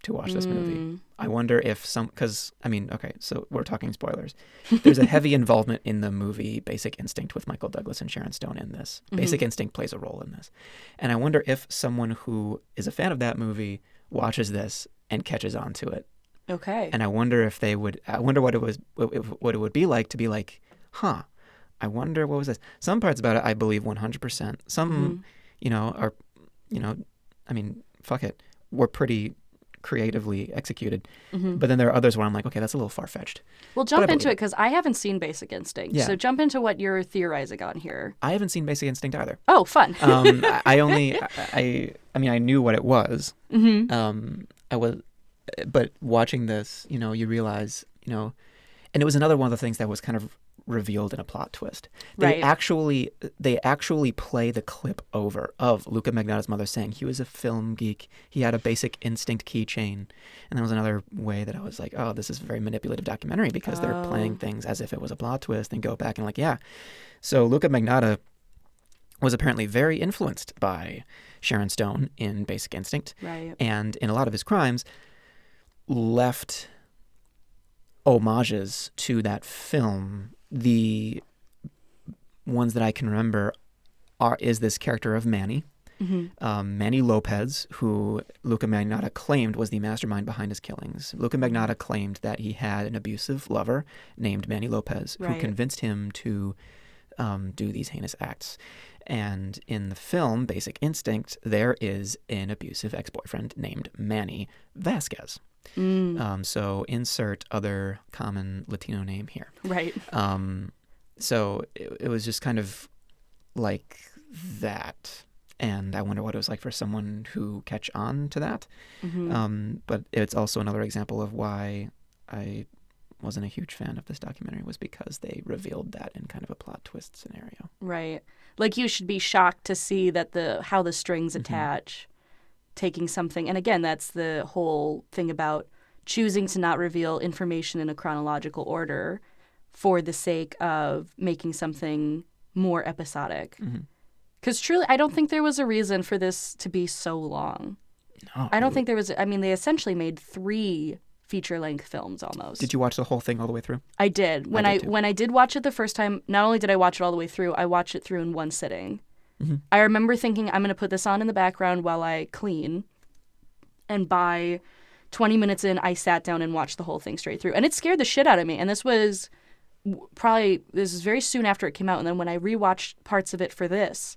to watch this movie. I wonder if because, I mean, okay, so we're talking spoilers. There's a heavy involvement in the movie Basic Instinct with Michael Douglas and Sharon Stone in this. Basic Instinct plays a role in this. And I wonder if someone who is a fan of that movie watches this and catches on to it. Okay. And I wonder if I wonder what it would be like to be like, huh, I wonder what was this. Some parts about it I believe 100%. Some, I mean, fuck it, were pretty creatively executed. But then there are others where I'm like, okay, that's a little far-fetched. Well, jump into it because I haven't seen Basic Instinct. Yeah. So jump into what you're theorizing on here. I haven't seen Basic Instinct either. Oh, fun. I mean, I knew what it was. But watching this, you realize, and it was another one of the things that was kind of revealed in a plot twist. They actually play the clip over of Luca Magnotta's mother saying he was a film geek. He had a Basic Instinct keychain. And that was another way that I was like, oh, this is a very manipulative documentary because they're playing things as if it was a plot twist and go back and like, yeah. So Luca Magnotta was apparently very influenced by Sharon Stone in Basic Instinct. Right. And in a lot of his crimes left homages to that film. The ones that I can remember is this character of Manny, Manny Lopez, who Luca Magnotta claimed was the mastermind behind his killings. Luca Magnotta claimed that he had an abusive lover named Manny Lopez who convinced him to do these heinous acts. And in the film Basic Instinct, there is an abusive ex-boyfriend named Manny Vasquez. So insert other common Latino name here. Right. So it was just kind of like that. And I wonder what it was like for someone who catch on to that. But it's also another example of why I wasn't a huge fan of this documentary, was because they revealed that in kind of a plot twist scenario. Right. Like you should be shocked to see that how the strings attach, taking something. And again, that's the whole thing about choosing to not reveal information in a chronological order for the sake of making something more episodic. Because truly, I don't think there was a reason for this to be so long. No, I don't think there was. I mean, they essentially made 3 feature-length films almost. Did you watch the whole thing all the way through? I did. When I did watch it the first time, not only did I watch it all the way through, I watched it through in one sitting. I remember thinking, I'm going to put this on in the background while I clean. And by 20 minutes in, I sat down and watched the whole thing straight through. And it scared the shit out of me. And this was very soon after it came out. And then when I rewatched parts of it for this,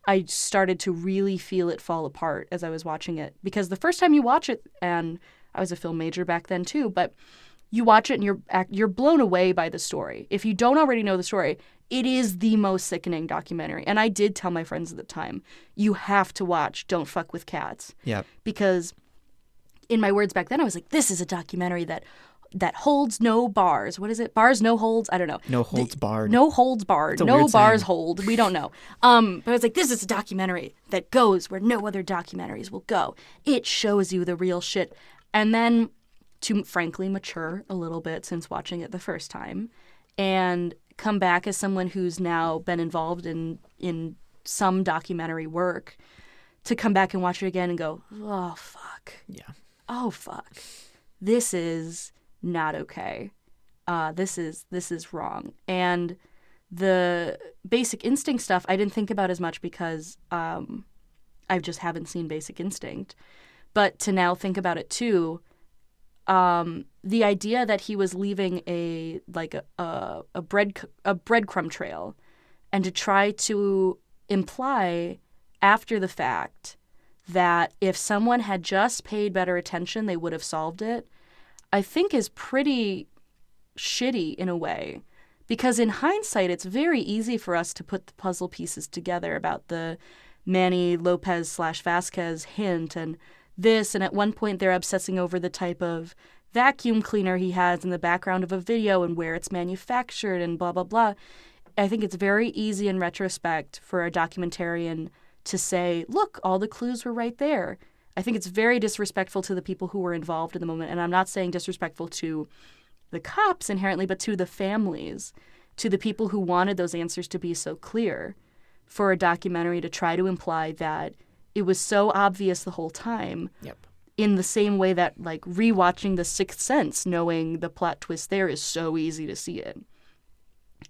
I started to really feel it fall apart as I was watching it. Because the first time you watch it, and I was a film major back then too, but you watch it and you're blown away by the story. If you don't already know the story, it is the most sickening documentary. And I did tell my friends at the time, you have to watch Don't Fuck with Cats. Yeah. Because in my words back then, I was like, this is a documentary that holds no bars. What is it? Bars, no holds? I don't know. No holds barred. No holds barred. No bars hold. We don't know. But I was like, this is a documentary that goes where no other documentaries will go. It shows you the real shit. And then to frankly mature a little bit since watching it the first time and come back as someone who's now been involved in some documentary work, to come back and watch it again and go, oh, fuck. Yeah. Oh, fuck. This is not okay. This is wrong. And the Basic Instinct stuff I didn't think about as much because I just haven't seen Basic Instinct. But to now think about it too, the idea that he was leaving a breadcrumb trail, and to try to imply after the fact that if someone had just paid better attention, they would have solved it, I think is pretty shitty in a way. Because in hindsight, it's very easy for us to put the puzzle pieces together about the Manny Lopez / Vasquez hint and this. And at one point, they're obsessing over the type of vacuum cleaner he has in the background of a video and where it's manufactured and blah, blah, blah. I think it's very easy in retrospect for a documentarian to say, look, all the clues were right there. I think it's very disrespectful to the people who were involved in the moment. And I'm not saying disrespectful to the cops inherently, but to the families, to the people who wanted those answers to be so clear, for a documentary to try to imply that it was so obvious the whole time. Yep. In the same way that, like, rewatching The Sixth Sense, knowing the plot twist there is so easy to see it.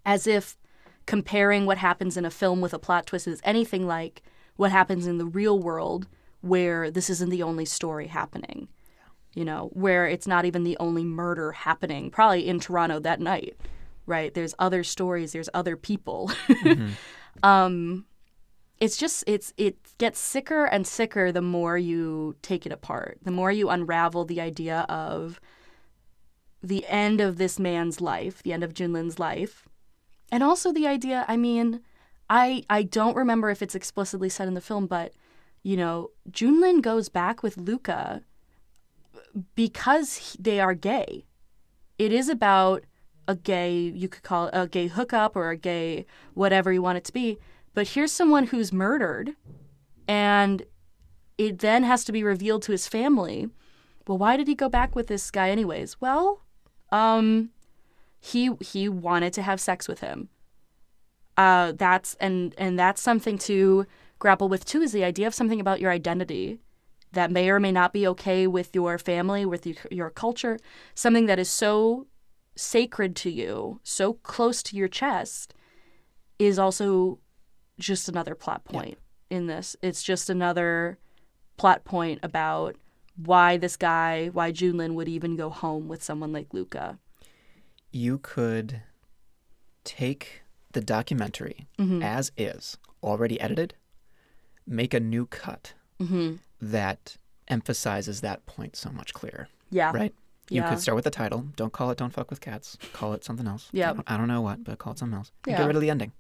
As if comparing what happens in a film with a plot twist is anything like what happens in the real world, where this isn't the only story happening. You know, where it's not even the only murder happening, probably in Toronto that night, right? There's other stories, there's other people. Mm-hmm. It gets sicker and sicker the more you take it apart, the more you unravel the idea of the end of this man's life, the end of Junlin's life. And also the idea, I mean, I don't remember if it's explicitly said in the film, but, you know, Junlin goes back with Luca because they are gay. It is about a gay, you could call it a gay hookup or a gay whatever you want it to be. But here's someone who's murdered, and it then has to be revealed to his family. Well, why did he go back with this guy anyways? Well, he wanted to have sex with him. That's something to grapple with too, is the idea of something about your identity that may or may not be okay with your family, with your culture, something that is so sacred to you, so close to your chest, is also just another plot point in this. It's just another plot point about why Junlin would even go home with someone like Luca. You could take the documentary as is, already edited, make a new cut that emphasizes that point so much clearer. Yeah. Right? You could start with the title. Don't call it Don't Fuck With Cats. Call it something else. Yeah. I don't know what, but call it something else. And get rid of the ending.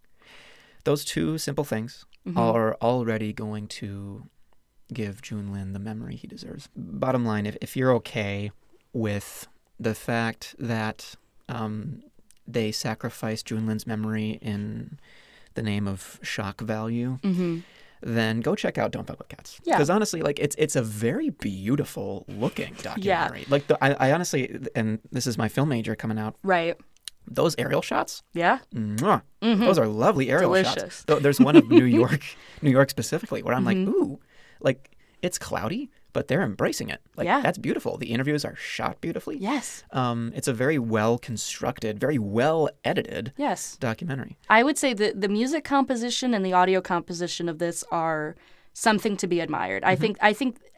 Those two simple things are already going to give Junlin the memory he deserves. Bottom line, if you're okay with the fact that they sacrificed Junlin's memory in the name of shock value, then go check out Don't Fuck With Cats. Because honestly, like it's a very beautiful looking documentary. Like I honestly, and this is my film major coming out. Right. Those aerial shots, those are lovely aerial shots. There's one of New York specifically, where I'm like, ooh, like it's cloudy, but they're embracing it. Like that's beautiful. The interviews are shot beautifully. Yes. It's a very well constructed, very well edited documentary. I would say that the music composition and the audio composition of this are something to be admired. I think,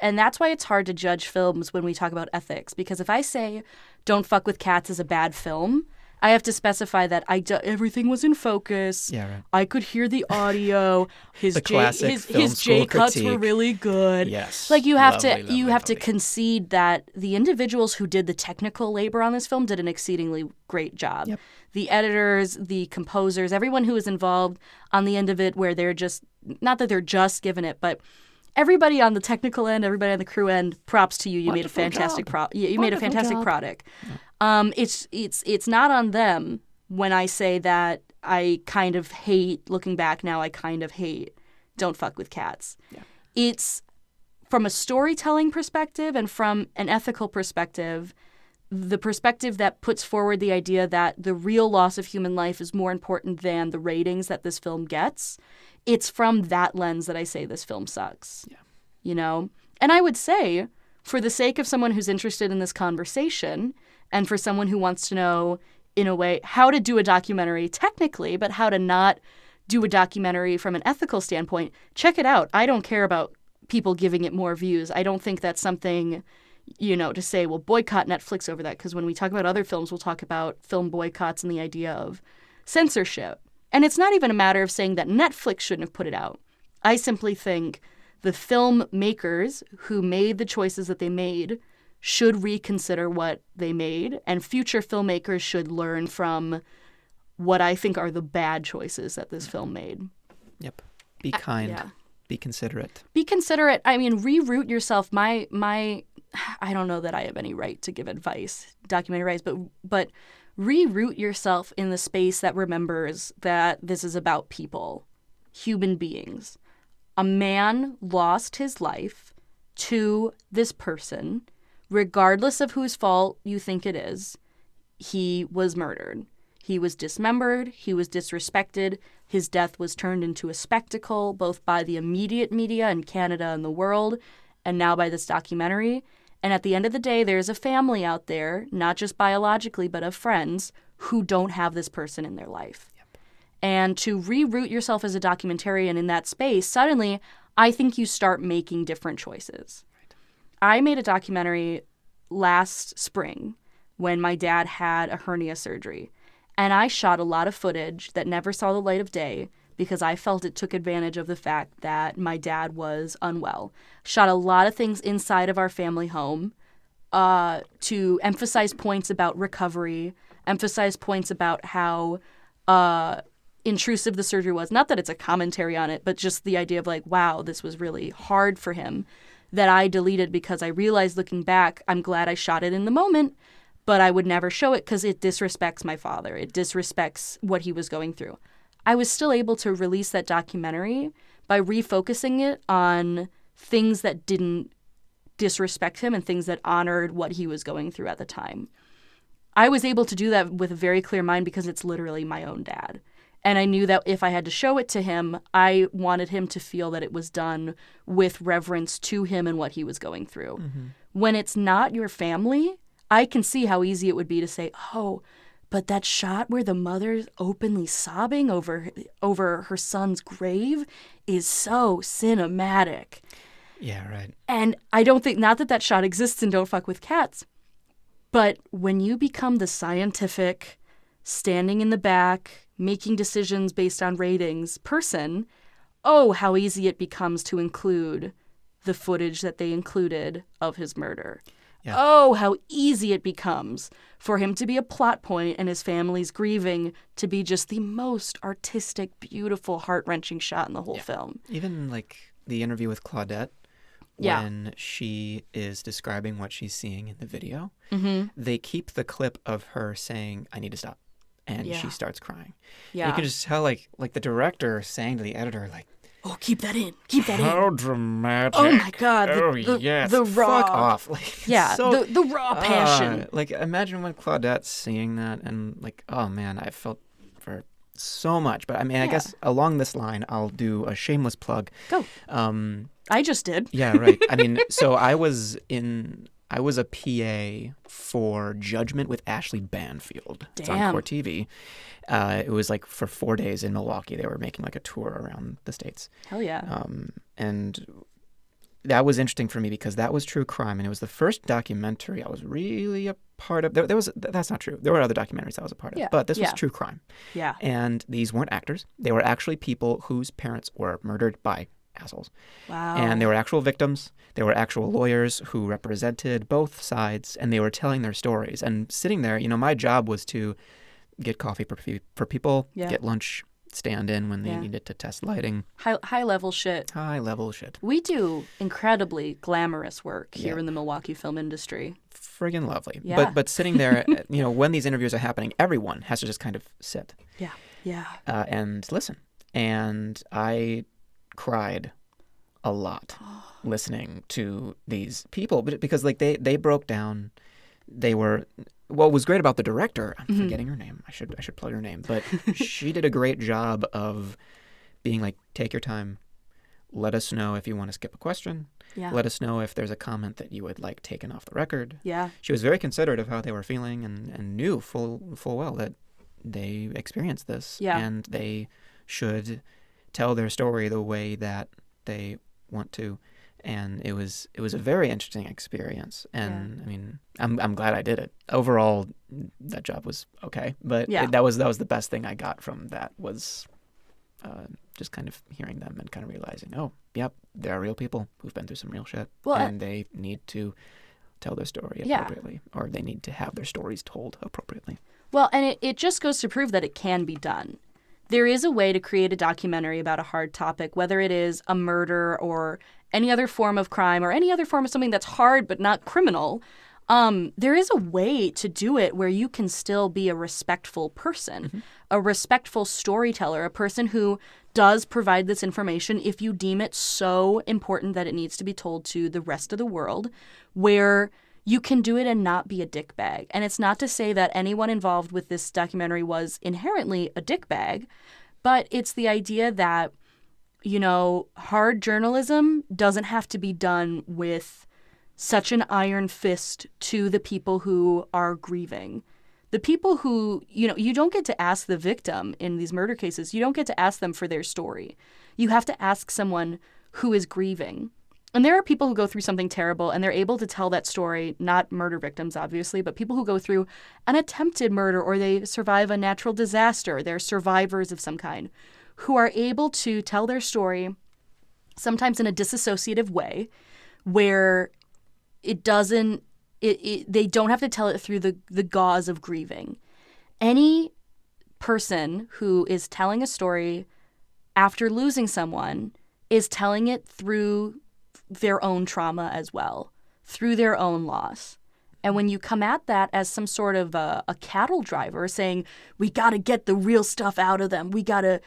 and that's why it's hard to judge films when we talk about ethics, because if I say Don't Fuck With Cats is a bad film, I have to specify that everything was in focus. Yeah, right. I could hear the audio. His J cuts were really good. Yes. Like you have to concede that the individuals who did the technical labor on this film did an exceedingly great job. Yep. The editors, the composers, everyone who was involved on the end of it, where they're just, not that they're just given it, but everybody on the technical end, everybody on the crew end, props to you. You made a fantastic product. It's not on them when I say that I kind of hate, looking back now, I kind of hate Don't Fuck With Cats. Yeah. It's from a storytelling perspective and from an ethical perspective, the perspective that puts forward the idea that the real loss of human life is more important than the ratings that this film gets. It's from that lens that I say this film sucks. Yeah. You know? And I would say, for the sake of someone who's interested in this conversation, and for someone who wants to know, in a way, how to do a documentary technically, but how to not do a documentary from an ethical standpoint, check it out. I don't care about people giving it more views. I don't think that's something, you know, to say, well, boycott Netflix over that. Because when we talk about other films, we'll talk about film boycotts and the idea of censorship. And it's not even a matter of saying that Netflix shouldn't have put it out. I simply think the filmmakers who made the choices that they made should reconsider what they made, and future filmmakers should learn from what I think are the bad choices that this film made. Yep. Be kind. Be considerate. Be considerate. I mean, reroute yourself. My I don't know that I have any right to give advice, documentary rights, but reroot yourself in the space that remembers that this is about people, human beings. A man lost his life to this person, regardless of whose fault you think it is. He was murdered. He was dismembered. He was disrespected. His death was turned into a spectacle, both by the immediate media in Canada and the world, and now by this documentary. And at the end of the day, there's a family out there, not just biologically, but of friends, who don't have this person in their life. Yep. And to reroot yourself as a documentarian in that space, suddenly, I think you start making different choices. Right. I made a documentary last spring when my dad had a hernia surgery. And I shot a lot of footage that never saw the light of day because I felt it took advantage of the fact that my dad was unwell. Shot a lot of things inside of our family home to emphasize points about recovery, emphasize points about how intrusive the surgery was. Not that it's a commentary on it, but just the idea of like, wow, this was really hard for him, that I deleted because I realized looking back, I'm glad I shot it in the moment, but I would never show it because it disrespects my father. It disrespects what he was going through. I was still able to release that documentary by refocusing it on things that didn't disrespect him and things that honored what he was going through at the time. I was able to do that with a very clear mind because it's literally my own dad. And I knew that if I had to show it to him, I wanted him to feel that it was done with reverence to him and what he was going through. Mm-hmm. When it's not your family, I can see how easy it would be to say, oh, but that shot where the mother's openly sobbing over her son's grave is so cinematic. Yeah, right. And I don't think, not that shot exists in Don't Fuck with Cats, but when you become the scientific, standing in the back, making decisions based on ratings person, oh, how easy it becomes to include the footage that they included of his murder. Yeah. Oh, how easy it becomes for him to be a plot point and his family's grieving to be just the most artistic, beautiful, heart-wrenching shot in the whole film. Even like the interview with Claudette, when she is describing what she's seeing in the video, they keep the clip of her saying, I need to stop. And she starts crying. Yeah. And you can just tell like the director saying to the editor, like, oh, keep that in. Keep that in. How dramatic. Oh, my God. The raw. Fuck off. Like, so, the raw passion. Like, imagine when Claudette's seeing that and, like, oh, man, I felt for so much. But, I mean, I guess along this line, I'll do a shameless plug. Go. I just did. Yeah, right. I mean, so I was a PA for Judgment with Ashley Banfield. Damn. It's on Core TV. It was like for 4 days in Milwaukee. They were making like a tour around the States. Hell yeah. And that was interesting for me because that was true crime. And it was the first documentary I was really a part of. That's not true. There were other documentaries I was a part of. But this was true crime. Yeah. And these weren't actors. They were actually people whose parents were murdered by assholes. Wow. And they were actual victims. They were actual lawyers who represented both sides, and they were telling their stories. And sitting there, my job was to get coffee for people, get lunch, stand in when they needed to test lighting. High level shit. High level shit. We do incredibly glamorous work here in the Milwaukee film industry. Friggin' lovely. Yeah. But sitting there, when these interviews are happening, everyone has to just kind of sit. Yeah. Yeah. And listen. And I cried a lot listening to these people because like they broke down. They were what was great about the director. I'm forgetting her name. I should plug her name, but she did a great job of being like, take your time. Let us know if you want to skip a question. Yeah. Let us know if there's a comment that you would like taken off the record. Yeah. She was very considerate of how they were feeling and knew full well that they experienced this and they should tell their story the way that they want to. And it was a very interesting experience. And I mean, I'm glad I did it. Overall, that job was okay, but that was the best thing I got from that was just kind of hearing them and kind of realizing, oh, yep, there are real people who've been through some real shit, and they need to tell their story appropriately, or they need to have their stories told appropriately. Well, and it just goes to prove that it can be done. There is a way to create a documentary about a hard topic, whether it is a murder or any other form of crime or any other form of something that's hard but not criminal, there is a way to do it where you can still be a respectful person, a respectful storyteller, a person who does provide this information if you deem it so important that it needs to be told to the rest of the world, where you can do it and not be a dickbag. And it's not to say that anyone involved with this documentary was inherently a dickbag, but it's the idea that, you know, hard journalism doesn't have to be done with such an iron fist to the people who are grieving. The people who, you know, you don't get to ask the victim in these murder cases, you don't get to ask them for their story. You have to ask someone who is grieving. And there are people who go through something terrible and they're able to tell that story, not murder victims, obviously, but people who go through an attempted murder or they survive a natural disaster. They're survivors of some kind who are able to tell their story sometimes in a disassociative way where it doesn't, they don't have to tell it through the gauze of grieving. Any person who is telling a story after losing someone is telling it through their own trauma as well, through their own loss. And when you come at that as some sort of a cattle driver saying, we got to get the real stuff out of them, we gotta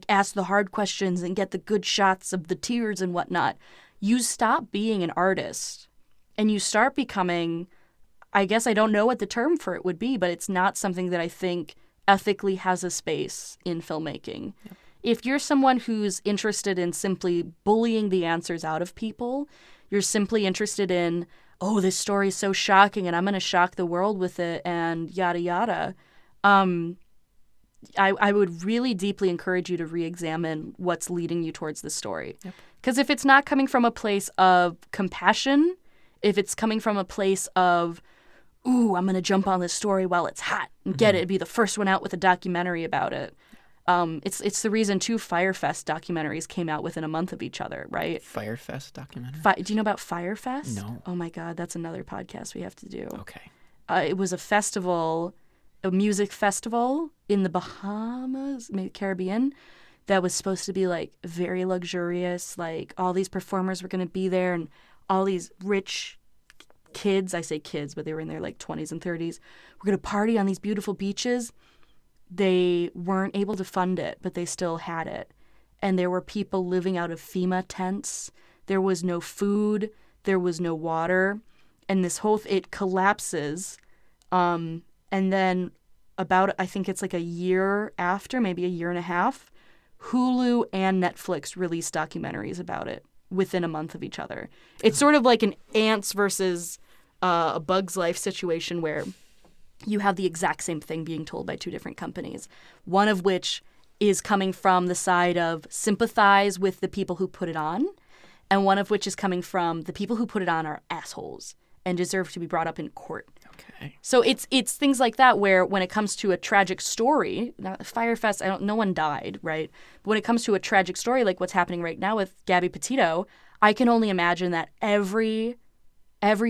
ask the hard questions and get the good shots of the tears and whatnot, you stop being an artist. And you start becoming, I guess I don't know what the term for it would be, but it's not something that I think ethically has a space in filmmaking. Yep. If you're someone who's interested in simply bullying the answers out of people, you're simply interested in, oh, this story is so shocking and I'm going to shock the world with it and yada, yada. I would really deeply encourage you to re-examine what's leading you towards the story. Because if it's not coming from a place of compassion, if it's coming from a place of, ooh, I'm going to jump on this story while it's hot and get it, be the first one out with a documentary about it. It's the reason 2 Firefest documentaries came out within a month of each other, right? Firefest documentary? Do you know about Firefest? No. Oh my God, that's another podcast we have to do. Okay. It was a festival, a music festival in the Bahamas, maybe Caribbean, that was supposed to be like very luxurious. Like all these performers were going to be there and all these rich kids, I say kids, but they were in their like 20s and 30s, were going to party on these beautiful beaches. They weren't able to fund it, but they still had it. And there were people living out of FEMA tents. There was no food. There was no water. And this whole, it collapses. And then about, I think it's like a year after, maybe a year and a half, Hulu and Netflix released documentaries about it within a month of each other. It's sort of like an ants versus a Bug's Life situation where you have the exact same thing being told by 2 different companies, one of which is coming from the side of sympathize with the people who put it on, and one of which is coming from the people who put it on are assholes and deserve to be brought up in court. Okay. So it's things like that where when it comes to a tragic story, Firefest, no one died, right? But when it comes to a tragic story like what's happening right now with Gabby Petito, I can only imagine that every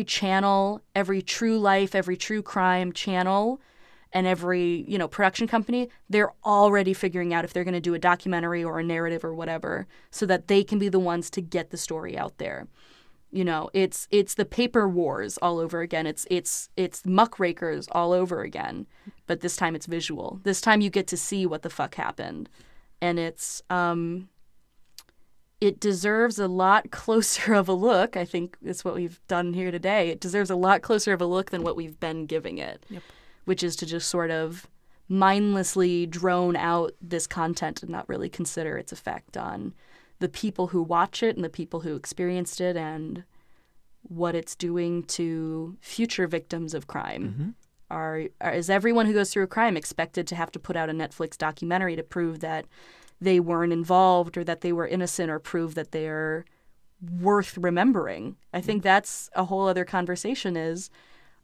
channel, every true life, every true crime channel, and every, production company, they're already figuring out if they're going to do a documentary or a narrative or whatever so that they can be the ones to get the story out there. It's the paper wars all over again. It's muckrakers all over again, but this time it's visual. This time you get to see what the fuck happened, and it deserves a lot closer of a look. I think that's what we've done here today. It deserves a lot closer of a look than what we've been giving it, which is to just sort of mindlessly drone out this content and not really consider its effect on the people who watch it and the people who experienced it and what it's doing to future victims of crime. Is everyone who goes through a crime expected to have to put out a Netflix documentary to prove that they weren't involved or that they were innocent or prove that they're worth remembering? I think that's a whole other conversation is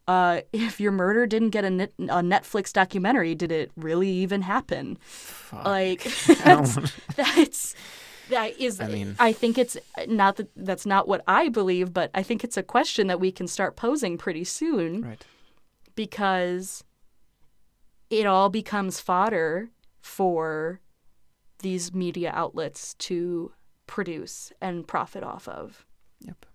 if your murder didn't get a Netflix documentary, did it really even happen? Fuck. Like, I think it's not that that's not what I believe, but I think it's a question that we can start posing pretty soon. Right. Because it all becomes fodder for these media outlets to produce and profit off of. Yep.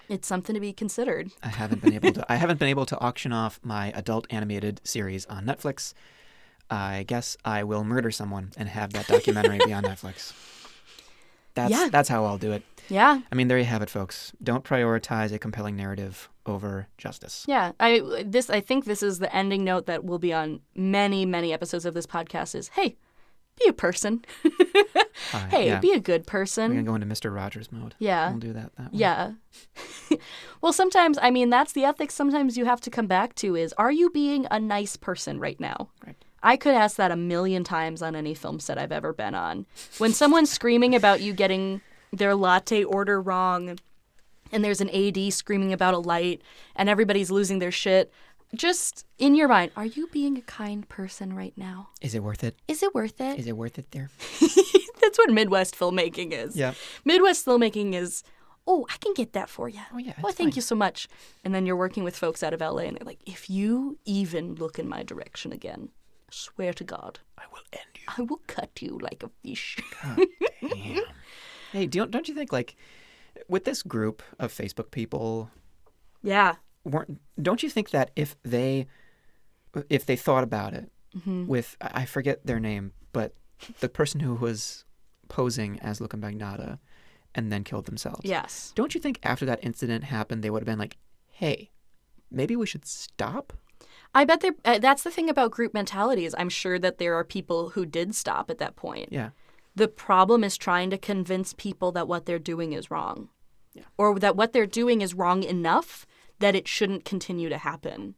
It's something to be considered. I haven't been able to auction off my adult animated series on Netflix. I guess I will murder someone and have that documentary be on Netflix. That's how I'll do it. Yeah. I mean, there you have it, folks. Don't prioritize a compelling narrative over justice. Yeah. I think this is the ending note that will be on many, many episodes of this podcast is, hey, be a person. Be a good person. We're going to go into Mr. Rogers mode. Yeah. We'll do that way. Yeah. Well, sometimes, I mean, that's the ethics sometimes you have to come back to is, are you being a nice person right now? Right. I could ask that 1,000,000 times on any film set I've ever been on. When someone's screaming about you getting their latte order wrong and there's an AD screaming about a light and everybody's losing their shit, just in your mind, are you being a kind person right now? Is it worth it? Is it worth it? Is it worth it there? That's what Midwest filmmaking is. Yeah. Midwest filmmaking is, oh, I can get that for you. Oh, yeah. Oh, thank you so much. And then you're working with folks out of LA and they're like, if you even look in my direction again, I swear to God, I will end you. I will cut you like a fish. God damn. Hey, don't you think, like, with this group of Facebook people, Yeah. don't you think that if they thought about it Mm-hmm. with, I forget their name, but the person who was posing as Luca Magnotta and then killed themselves. Yes. Don't you think after that incident happened, they would have been like, hey, maybe we should stop? I bet that's the thing about group mentalities. I'm sure that there are people who did stop at that point. Yeah. The problem is trying to convince people that what they're doing is wrong. Yeah. Or that what they're doing is wrong enough that it shouldn't continue to happen.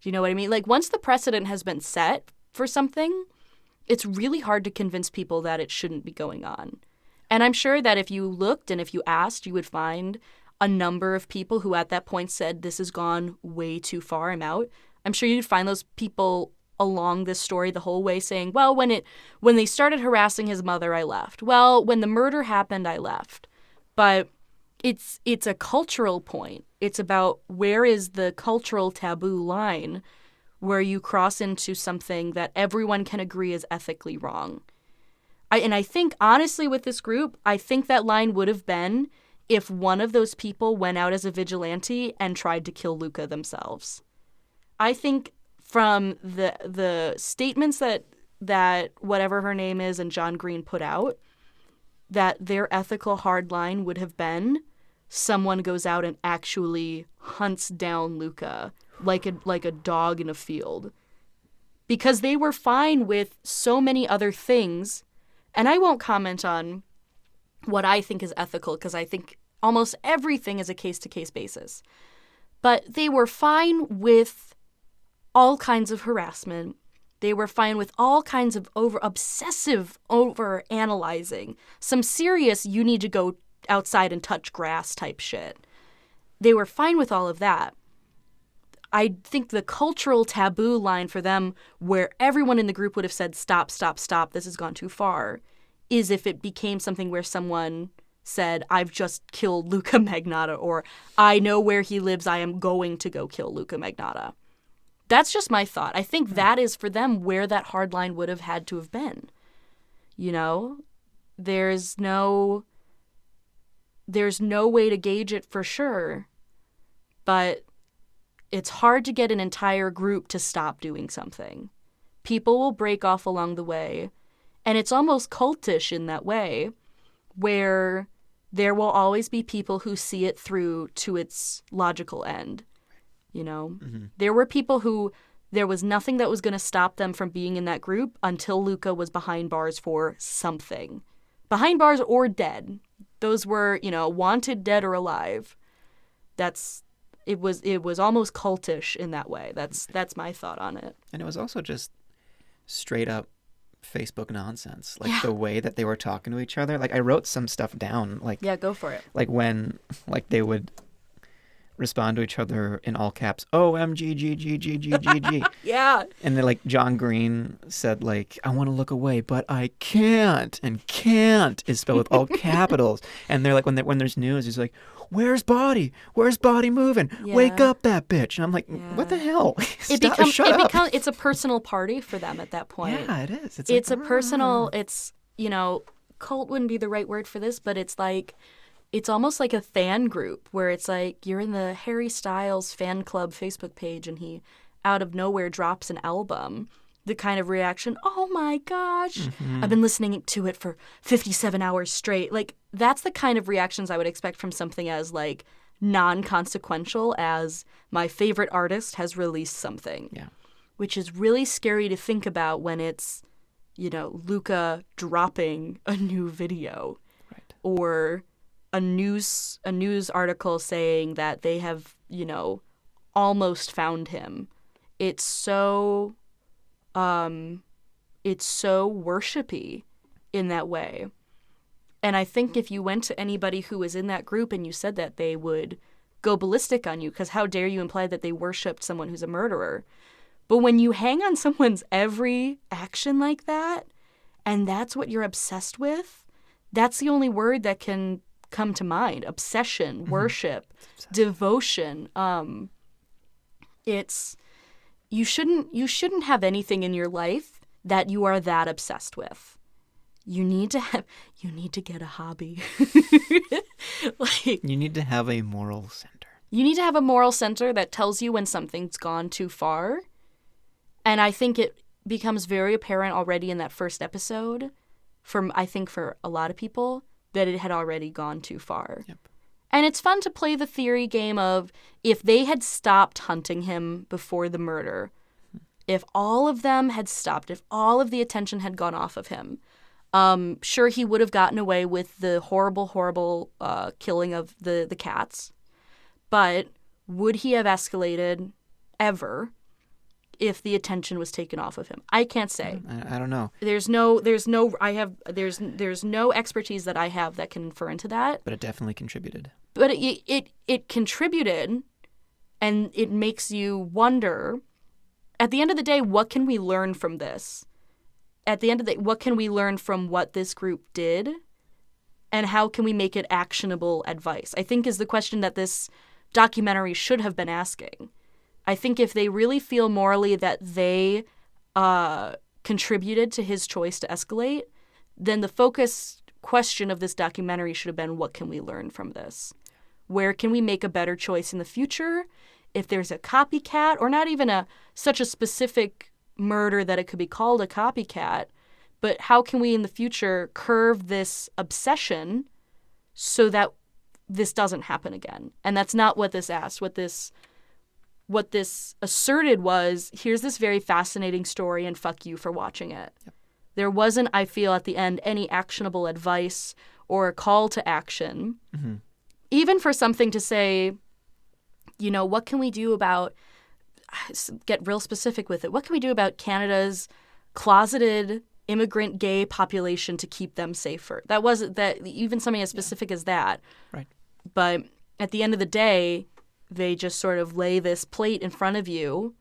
Do you know what I mean? Like, once the precedent has been set for something, it's really hard to convince people that it shouldn't be going on. And I'm sure that if you looked and if you asked, you would find a number of people who at that point said, this has gone way too far, I'm out. I'm sure you'd find those people along this story the whole way saying, well, when they started harassing his mother, I left. Well, when the murder happened, I left. But it's a cultural point. It's about where is the cultural taboo line where you cross into something that everyone can agree is ethically wrong. I think, honestly, with this group, I think that line would have been if one of those people went out as a vigilante and tried to kill Luca themselves. I think from the statements that whatever her name is and John Green put out, that their ethical hard line would have been someone goes out and actually hunts down Luca like a dog in a field. Because they were fine with so many other things, and I won't comment on what I think is ethical because I think almost everything is a case-to-case basis. But they were fine with all kinds of harassment. They were fine with all kinds of obsessive over-analyzing. Some serious, you need to go outside and touch grass type shit. They were fine with all of that. I think the cultural taboo line for them, where everyone in the group would have said, stop, stop, stop, this has gone too far, is if it became something where someone said, I've just killed Luca Magnotta, or I know where he lives, I am going to go kill Luca Magnotta. That's just my thought. I think that is for them where that hard line would have had to have been. You know, there's no way to gauge it for sure, but it's hard to get an entire group to stop doing something. People will break off along the way, and it's almost cultish in that way, where there will always be people who see it through to its logical end. You know, There were people who there was nothing that was going to stop them from being in that group until Luca was behind bars for something. Behind bars or dead. Those were, wanted, dead, or alive. It was almost cultish in that way. That's my thought on it. And it was also just straight up Facebook nonsense. Like the way that they were talking to each other. Like I wrote some stuff down. Like yeah, go for it. Like when they would respond to each other in all caps, OMG. Yeah. And then John Green said I want to look away, but I can't. And can't is spelled with all capitals. And they're when there's news, he's like, where's Body? Where's Body moving? Yeah. Wake up that bitch. And I'm like, what the hell? Shut up. It's a personal party for them at that point. Yeah, it is. It's a personal, cult wouldn't be the right word for this, but it's like, it's almost like a fan group where it's like you're in the Harry Styles fan club Facebook page and he out of nowhere drops an album. The kind of reaction, oh my gosh, I've been listening to it for 57 hours straight. Like, that's the kind of reactions I would expect from something as, like, non-consequential as my favorite artist has released something. Yeah. Which is really scary to think about when it's, you know, Luca dropping a new video. Right. Or a news article saying that they have, you know, almost found him. It's so worshipy in that way. And I think if you went to anybody who was in that group and you said that, they would go ballistic on you, because how dare you imply that they worshipped someone who's a murderer. But when you hang on someone's every action like that, and that's what you're obsessed with, that's the only word that can come to mind. Obsession, worship, devotion. It's you shouldn't have anything in your life that you are that obsessed with. You need to get a hobby. You need to have a moral center. You need to have a moral center that tells you when something's gone too far. And I think it becomes very apparent already in that first episode, for a lot of people, that it had already gone too far. Yep. And it's fun to play the theory game of, if they had stopped hunting him before the murder, if all of them had stopped, if all of the attention had gone off of him, sure, he would have gotten away with the horrible killing of the cats. But would he have escalated ever if the attention was taken off of him? I can't say. I don't know. There's no expertise that I have that can infer into that. But it definitely contributed. But it contributed, and it makes you wonder, at the end of the day, what can we learn from this? At the end of the day, what can we learn from what this group did? And how can we make it actionable advice? I think is the question that this documentary should have been asking. I think if they really feel morally that they contributed to his choice to escalate, then the focus question of this documentary should have been, what can we learn from this? Where can we make a better choice in the future? If there's a copycat, or not even such a specific murder that it could be called a copycat, but how can we in the future curve this obsession so that this doesn't happen again? And that's not what this asked. What this asserted was, here's this very fascinating story and fuck you for watching it. Yep. There wasn't, I feel, at the end, any actionable advice or a call to action. Mm-hmm. Even for something to say, you know, what can we do about, get real specific with it, what can we do about Canada's closeted immigrant gay population to keep them safer? That wasn't, that even something as specific as that. Right. But at the end of the day, they just sort of lay this plate in front of you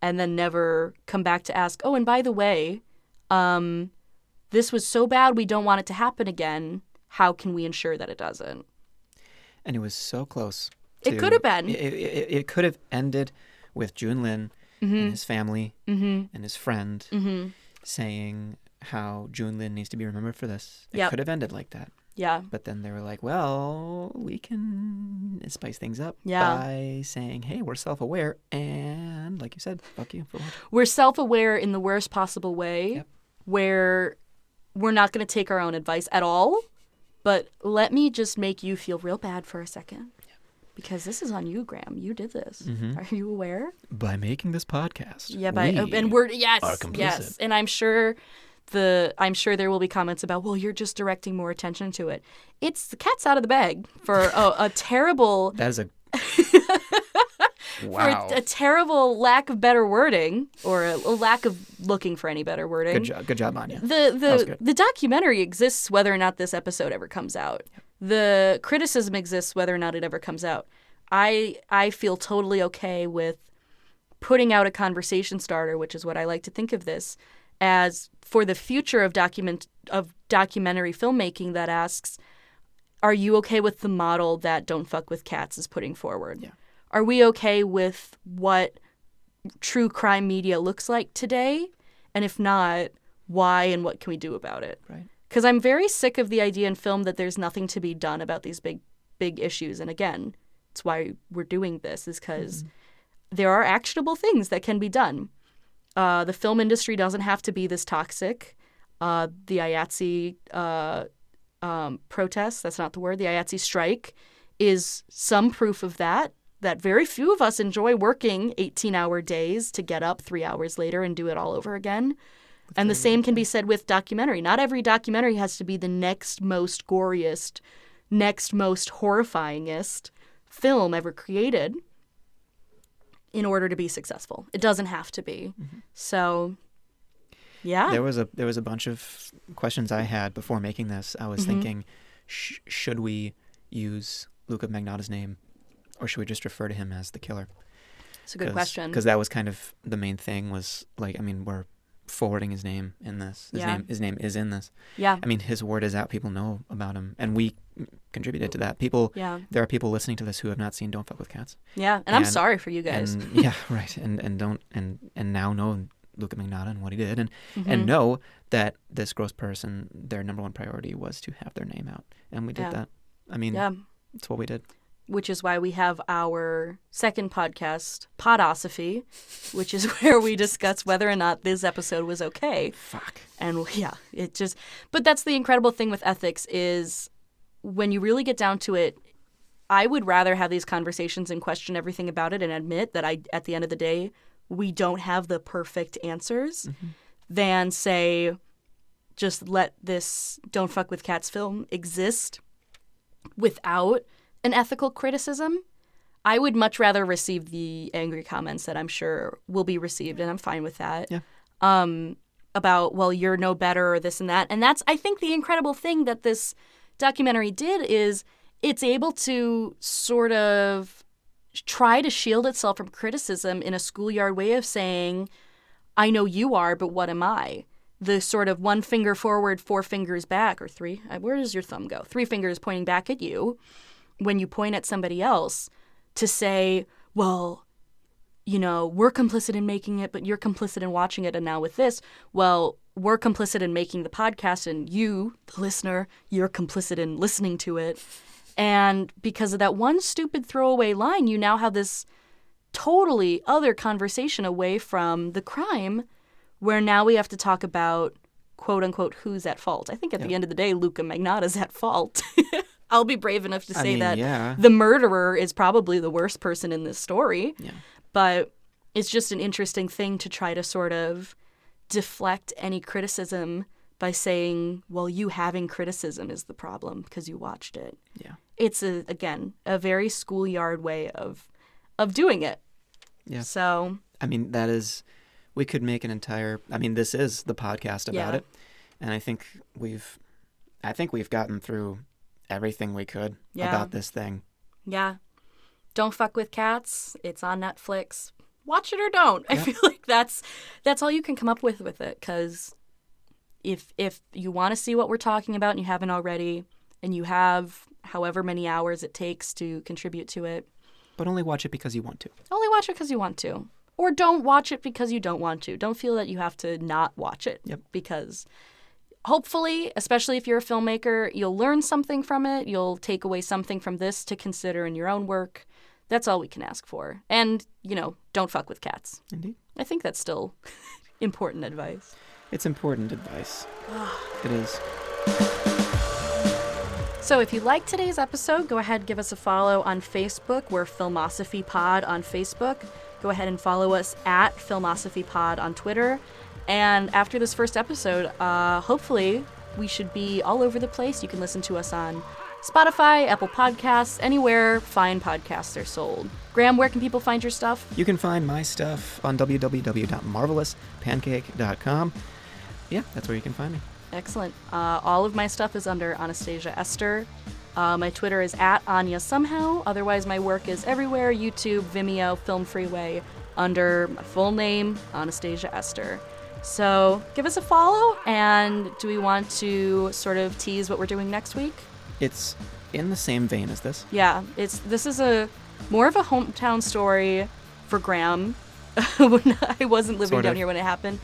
and then never come back to ask, oh, and by the way, this was so bad we don't want it to happen again. How can we ensure that it doesn't? And it was so close. It could have been. It could have ended with Jun Lin and his family and his friend saying how Jun Lin needs to be remembered for this. It could have ended like that. Yeah. But then they were like, well, we can spice things up by saying, hey, we're self-aware. And like you said, fuck you for what? We're self-aware in the worst possible way, where we're not going to take our own advice at all. But let me just make you feel real bad for a second. Because this is on you, Graham. You did this. Mm-hmm. Are you aware? By making this podcast. Yeah, and we're are complicit. Yes. And I'm sure there will be comments about, well, you're just directing more attention to it. It's the cat's out of the bag for a terrible. That is a. Wow. For a terrible lack of better wording, or a lack of looking for any better wording. Good job, Anya. The documentary exists whether or not this episode ever comes out. Yep. The criticism exists whether or not it ever comes out. I feel totally okay with putting out a conversation starter, which is what I like to think of this as, for the future of documentary filmmaking, that asks, are you okay with the model that Don't Fuck with Cats is putting forward? Yeah. Are we okay with what true crime media looks like today? And if not, why and what can we do about it? Right. Because I'm very sick of the idea in film that there's nothing to be done about these big issues. And again, it's why we're doing this, is because there are actionable things that can be done. The film industry doesn't have to be this toxic. The IATSE protest, that's not the word, the IATSE strike is some proof of that very few of us enjoy working 18-hour days to get up 3 hours later and do it all over again. And the same can be said with documentary. Not every documentary has to be the next most goriest, next most horrifyingest film ever created in order to be successful. It doesn't have to be. So, yeah. There was a bunch of questions I had before making this. I was thinking, should we use Luca Magnotta's name, or should we just refer to him as the killer? It's a good question. Because that was kind of the main thing, was like, I mean, we're forwarding his name in this. His name is in this. Yeah. I mean, his word is out. People know about him, and we contributed to that. There are people listening to this who have not seen Don't Fuck with Cats. Yeah, and I'm sorry for you guys. And, yeah, right. And now know Luca Magnotta and what he did, and know that this gross person, their number one priority was to have their name out, and we did that. I mean, it's what we did. Which is why we have our second podcast, Podosophy, which is where we discuss whether or not this episode was okay. Fuck. And but that's the incredible thing with ethics, is when you really get down to it, I would rather have these conversations and question everything about it and admit that at the end of the day, we don't have the perfect answers than say, just let this Don't Fuck with Cats film exist without an ethical criticism. I would much rather receive the angry comments that I'm sure will be received, and I'm fine with that. Yeah. About, well, you're no better or this and that. And that's, I think, the incredible thing that this documentary did, is it's able to sort of try to shield itself from criticism in a schoolyard way of saying, I know you are, but what am I? The sort of 1 finger forward, 4 fingers back, or 3. Where does your thumb go? 3 fingers pointing back at you. When you point at somebody else, to say, well, you know, we're complicit in making it, but you're complicit in watching it. And now with this, well, we're complicit in making the podcast, and you, the listener, you're complicit in listening to it. And because of that one stupid throwaway line, you now have this totally other conversation away from the crime, where now we have to talk about, quote unquote, who's at fault. I think at the end of the day, Luca Magnotta's at fault. I'll be brave enough to say the murderer is probably the worst person in this story. Yeah. But it's just an interesting thing to try to sort of deflect any criticism by saying, well, you having criticism is the problem because you watched it. Yeah. It's, again, a very schoolyard way of doing it. Yeah. So, I mean, we could make an entire, this is the podcast about it. And I think we've gotten through everything we could about this thing. Yeah. Don't Fuck with Cats. It's on Netflix. Watch it or don't. I feel like that's all you can come up with it, because if you want to see what we're talking about and you haven't already, and you have however many hours it takes to contribute to it. But only watch it because you want to. Only watch it because you want to. Or don't watch it because you don't want to. Don't feel that you have to not watch it. Yep. Because hopefully, especially if you're a filmmaker, you'll learn something from it. You'll take away something from this to consider in your own work. That's all we can ask for. And, don't fuck with cats. Indeed. I think that's still important advice. It's important advice. It is. So if you liked today's episode, go ahead and give us a follow on Facebook. We're Filmosophy Pod on Facebook. Go ahead and follow us at Filmosophy Pod on Twitter. And after this first episode, hopefully we should be all over the place. You can listen to us on Spotify, Apple Podcasts, anywhere fine podcasts are sold. Graham, where can people find your stuff? You can find my stuff on www.marvelouspancake.com. Yeah, that's where you can find me. Excellent. All of my stuff is under Anastasia Esther. My Twitter is at Anya Somehow. Otherwise, my work is everywhere: YouTube, Vimeo, Film Freeway, under my full name, Anastasia Esther. So give us a follow. And do we want to sort of tease what we're doing next week? It's in the same vein as this. Yeah, this is more of a hometown story for Graham. When I wasn't living down here when it happened.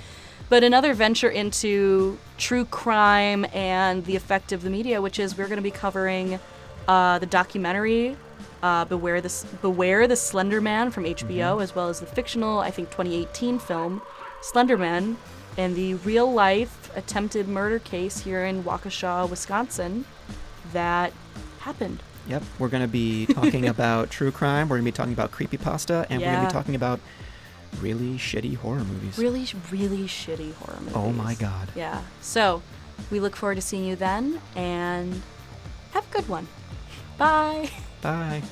But another venture into true crime and the effect of the media, which is we're going to be covering the documentary Beware the Slender Man from HBO, as well as the fictional, I think, 2018 film Slender Man, and the real-life attempted murder case here in Waukesha, Wisconsin, that happened. Yep, we're going to be talking about true crime, we're going to be talking about creepypasta, and we're going to be talking about really shitty horror movies. Really, really shitty horror movies. Oh my God. Yeah. So, we look forward to seeing you then, and have a good one. Bye. Bye.